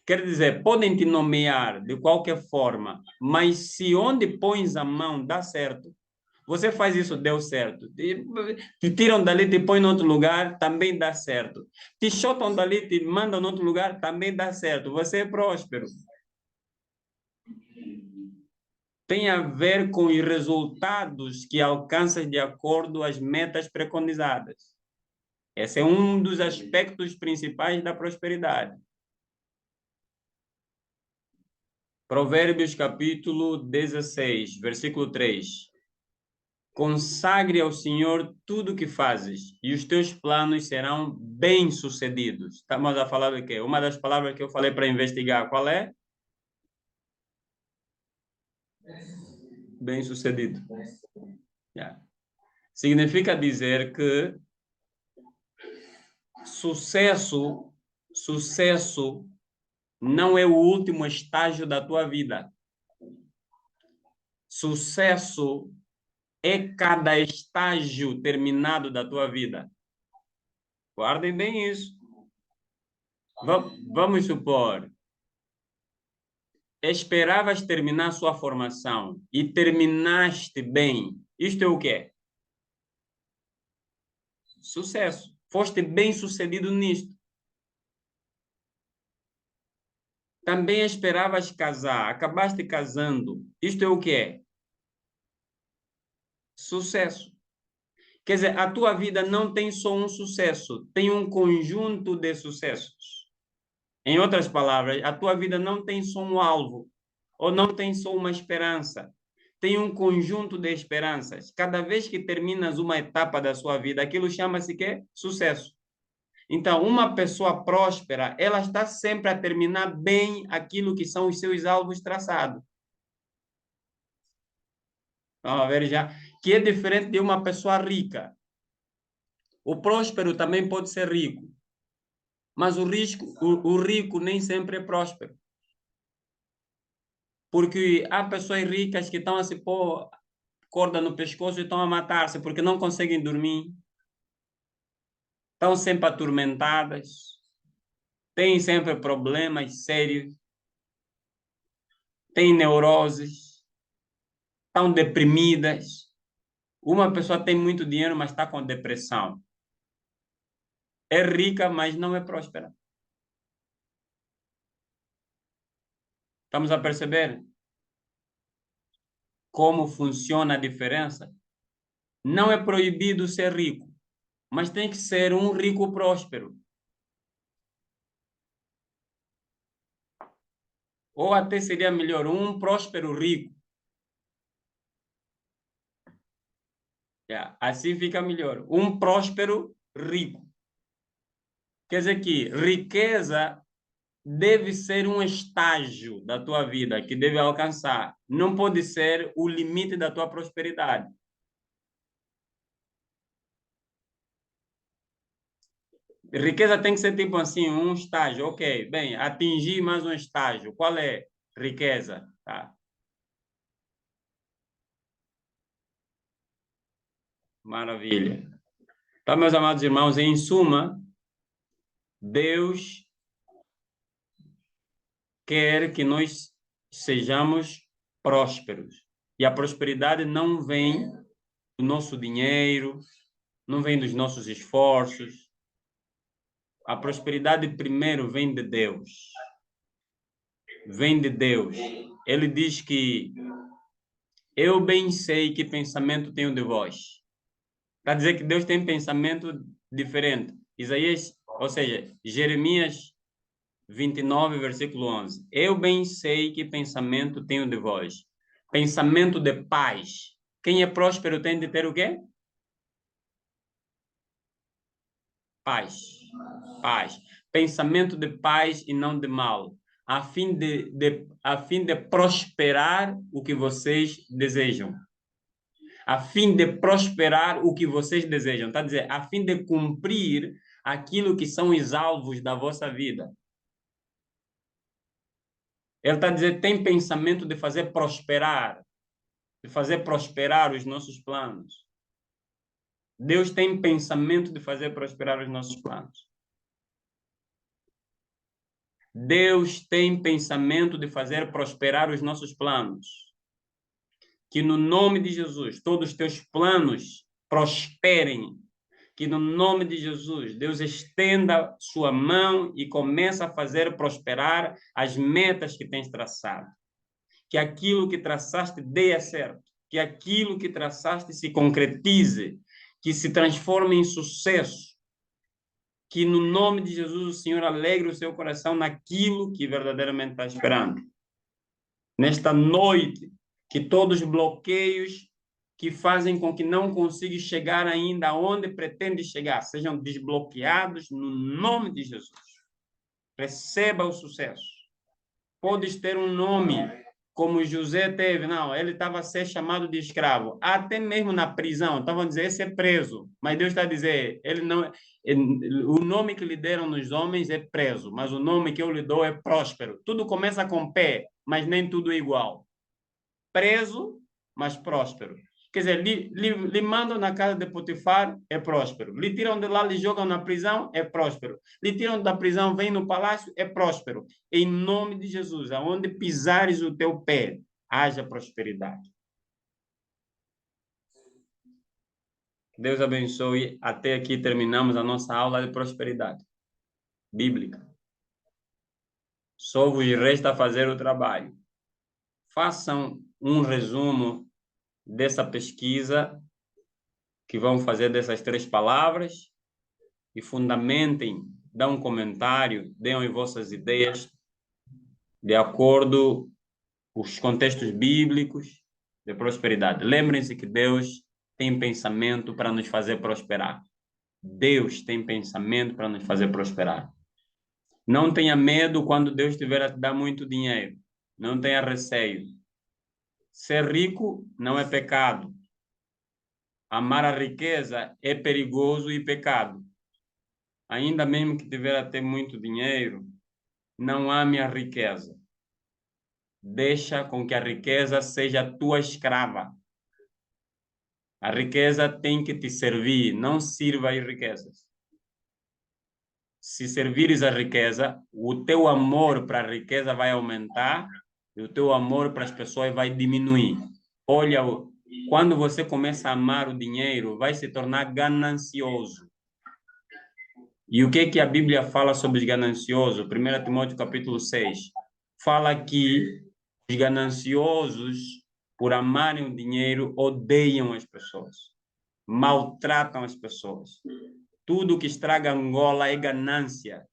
Quer dizer, podem te nomear de qualquer forma, mas se onde pões a mão dá certo, você faz isso, deu certo. Te tiram dali, te põem em outro lugar, também dá certo. Te chotam dali, te mandam em outro lugar, também dá certo. Você é próspero. Tem a ver com os resultados que alcanças de acordo às metas preconizadas. Esse é um dos aspectos principais da prosperidade. Provérbios capítulo 16, versículo 3. Consagre ao Senhor tudo o que fazes, e os teus planos serão bem-sucedidos. Estamos a falar de quê? Uma das palavras que eu falei para investigar, qual é? Bem-sucedido. Yeah. Significa dizer que sucesso não é o último estágio da tua vida. Sucesso é cada estágio terminado da tua vida. Guardem bem isso. Vamos supor, esperavas terminar sua formação e terminaste bem. Isto é o quê? Sucesso. Foste bem-sucedido nisto. Também esperavas casar, acabaste casando. Isto é o quê? Sucesso. Quer dizer, a tua vida não tem só um sucesso, tem um conjunto de sucessos. Em outras palavras, a tua vida não tem só um alvo, ou não tem só uma esperança. Tem um conjunto de esperanças. Cada vez que terminas uma etapa da sua vida, aquilo chama-se quê? Sucesso. Então, uma pessoa próspera, ela está sempre a terminar bem aquilo que são os seus alvos traçados. Vamos ver já. Que é diferente de uma pessoa rica. O próspero também pode ser rico, mas o rico nem sempre é próspero. Porque há pessoas ricas que estão a se pôr corda no pescoço e estão a matar-se porque não conseguem dormir, estão sempre atormentadas, têm sempre problemas sérios, têm neuroses, estão deprimidas. Uma pessoa tem muito dinheiro, mas está com depressão. É rica, mas não é próspera. Estamos a perceber como funciona a diferença? Não é proibido ser rico, mas tem que ser um rico próspero. Ou até seria melhor, um próspero rico. Assim fica melhor. Um próspero rico. Quer dizer que riqueza deve ser um estágio da tua vida que deve alcançar. Não pode ser o limite da tua prosperidade. Riqueza tem que ser tipo assim, um estágio. Ok, bem, atingir mais um estágio. Qual é riqueza? Tá. Maravilha. Então, meus amados irmãos, em suma, Deus quer que nós sejamos prósperos. E a prosperidade não vem do nosso dinheiro, não vem dos nossos esforços. A prosperidade primeiro vem de Deus. Vem de Deus. Ele diz que eu bem sei que pensamento tenho de vós. Para dizer que Deus tem pensamento diferente. Isaías, ou seja, Jeremias 29, versículo 11. Eu bem sei que pensamento tenho de vós. Pensamento de paz. Quem é próspero tem de ter o quê? Paz. Paz. Pensamento de paz e não de mal. A fim de prosperar o que vocês desejam. A fim de prosperar o que vocês desejam. Está a dizer, a fim de cumprir aquilo que são os alvos da vossa vida. Ele está a dizer, tem pensamento de fazer prosperar os nossos planos. Deus tem pensamento de fazer prosperar os nossos planos. Deus tem pensamento de fazer prosperar os nossos planos. Que no nome de Jesus, todos os teus planos prosperem. Que no nome de Jesus, Deus estenda sua mão e comece a fazer prosperar as metas que tens traçado. Que aquilo que traçaste dê certo. Que aquilo que traçaste se concretize. Que se transforme em sucesso. Que no nome de Jesus o Senhor alegre o seu coração naquilo que verdadeiramente está esperando. Nesta noite, que todos os bloqueios que fazem com que não consiga chegar ainda aonde pretende chegar sejam desbloqueados no nome de Jesus. Receba o sucesso. Podes ter um nome como José teve, não, ele estava a ser chamado de escravo, até mesmo na prisão, estavam a dizer, esse é preso, mas Deus está a dizer, ele não, o nome que lhe deram nos homens é preso, mas o nome que eu lhe dou é próspero. Tudo começa com P, mas nem tudo é igual. Preso, mas próspero. Quer dizer, lhe mandam na casa de Potifar, é próspero. Lhe tiram de lá, lhe jogam na prisão, é próspero. Lhe tiram da prisão, vem no palácio, é próspero. Em nome de Jesus, aonde pisares o teu pé, haja prosperidade. Deus abençoe. Até aqui terminamos a nossa aula de prosperidade bíblica. Só vos resta fazer o trabalho. Façam um resumo dessa pesquisa que vão fazer dessas 3 palavras e fundamentem, dão um comentário, deem as vossas ideias de acordo com os contextos bíblicos de prosperidade. Lembrem-se que Deus tem pensamento para nos fazer prosperar. Deus tem pensamento para nos fazer prosperar. Não tenha medo quando Deus tiver a te dar muito dinheiro. Não tenha receio. Ser rico não é pecado. Amar a riqueza é perigoso e pecado. Ainda mesmo que tiver a ter muito dinheiro, não ame a riqueza. Deixa com que a riqueza seja tua escrava. A riqueza tem que te servir, não sirva às riquezas. Se servires a riqueza, o teu amor para a riqueza vai aumentar e o teu amor para as pessoas vai diminuir. Olha, quando você começa a amar o dinheiro, vai se tornar ganancioso. E o que a Bíblia fala sobre os gananciosos? 1 Timóteo capítulo 6. fala que os gananciosos, por amarem o dinheiro, odeiam as pessoas, maltratam as pessoas. Tudo que estraga Angola é ganância.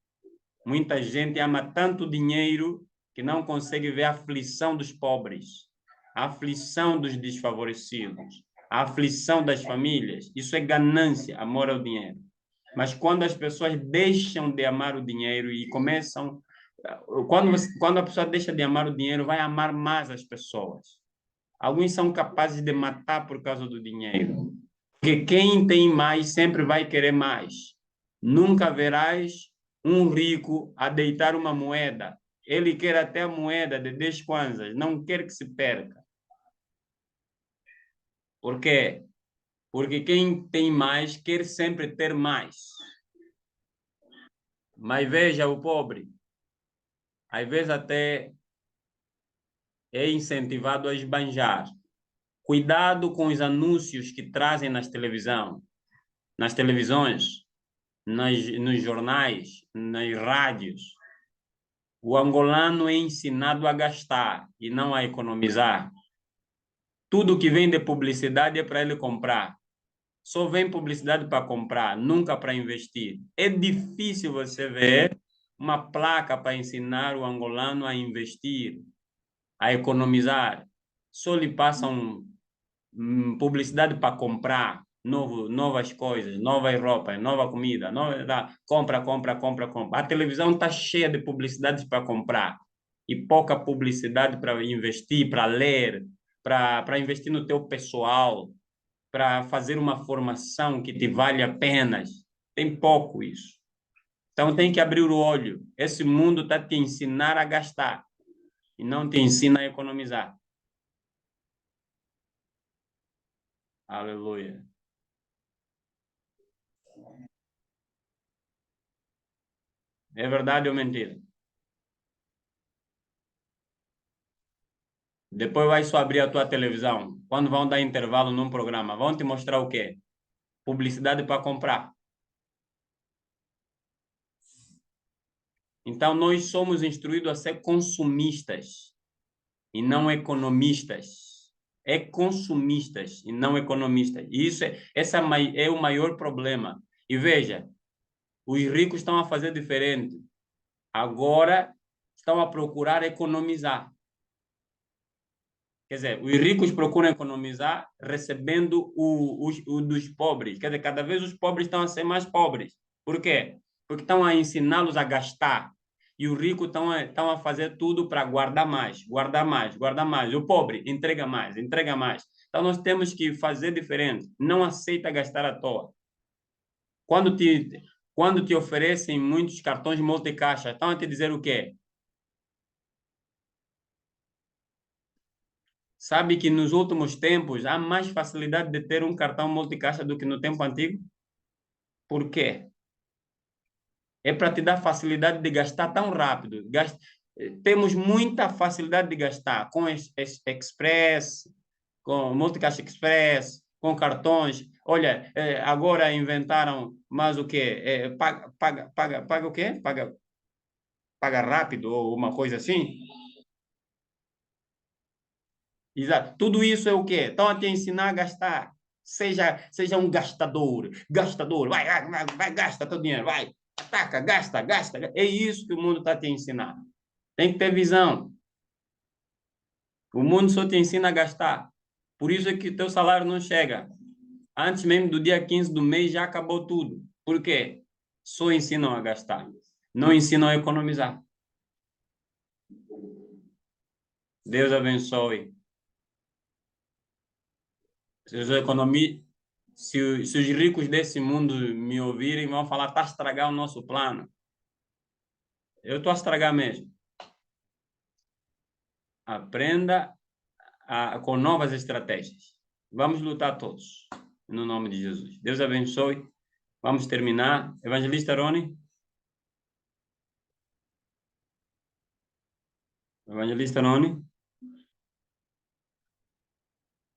Muita gente ama tanto dinheiro que não consegue ver a aflição dos pobres, a aflição dos desfavorecidos, a aflição das famílias. Isso é ganância, amor ao dinheiro. Mas quando as pessoas deixam de amar o dinheiro e começam... Quando a pessoa deixa de amar o dinheiro, vai amar mais as pessoas. Alguns são capazes de matar por causa do dinheiro. Porque quem tem mais sempre vai querer mais. Nunca verás um rico a deitar uma moeda. Ele quer até a moeda de 10 kwanzas, não quer que se perca. Por quê? Porque quem tem mais quer sempre ter mais. Mas veja o pobre. Às vezes até é incentivado a esbanjar. Cuidado com os anúncios que trazem nas televisões, nos jornais, nas rádios. O angolano é ensinado a gastar e não a economizar. Tudo que vem de publicidade é para ele comprar. Só vem publicidade para comprar, nunca para investir. É difícil você ver uma placa para ensinar o angolano a investir, a economizar. Só lhe passam publicidade para comprar novas coisas, novas roupas, nova comida, compra, compra, compra, compra. A televisão está cheia de publicidades para comprar e pouca publicidade para investir, para ler, para investir no teu pessoal, para fazer uma formação que te vale a pena. Tem pouco isso. Então tem que abrir o olho. Esse mundo está te ensinar a gastar e não te ensina a economizar. Aleluia. É verdade ou mentira? Depois vai só abrir a tua televisão. Quando vão dar intervalo num programa, vão te mostrar o quê? Publicidade para comprar. Então, nós somos instruídos a ser consumistas e não economistas. É consumistas e não economistas. E esse é o maior problema. E veja, os ricos estão a fazer diferente. Agora estão a procurar economizar. Quer dizer, os ricos procuram economizar recebendo o dos pobres. Quer dizer, cada vez os pobres estão a ser mais pobres. Por quê? Porque estão a ensiná-los a gastar. E os ricos estão a fazer tudo para guardar mais, guardar mais, guardar mais. O pobre entrega mais, entrega mais. Então nós temos que fazer diferente. Não aceita gastar à toa. Quando te oferecem muitos cartões multicaixa, estão a te dizer o quê? Sabe que nos últimos tempos há mais facilidade de ter um cartão multicaixa do que no tempo antigo? Por quê? É para te dar facilidade de gastar tão rápido. Temos muita facilidade de gastar com Express, com Multicaixa Express, com cartões. Olha, agora inventaram mais o quê? Paga o quê? Paga rápido ou uma coisa assim? Exato. Tudo isso é o quê? Estão a te ensinar a gastar. Seja um gastador. Gastador. Vai, gasta teu dinheiro. Vai. Ataca, gasta, gasta. É isso que o mundo está a te ensinar. Tem que ter visão. O mundo só te ensina a gastar. Por isso é que o teu salário não chega. Antes mesmo do dia 15 do mês já acabou tudo. Por quê? Só ensinam a gastar. Não ensinam a economizar. Deus abençoe. Se os se os ricos desse mundo me ouvirem, vão falar, está a estragar o nosso plano. Eu estou a estragar mesmo. Aprenda com novas estratégias. Vamos lutar todos, no nome de Jesus. Deus abençoe. Vamos terminar. Evangelista Rony. Evangelista Rony.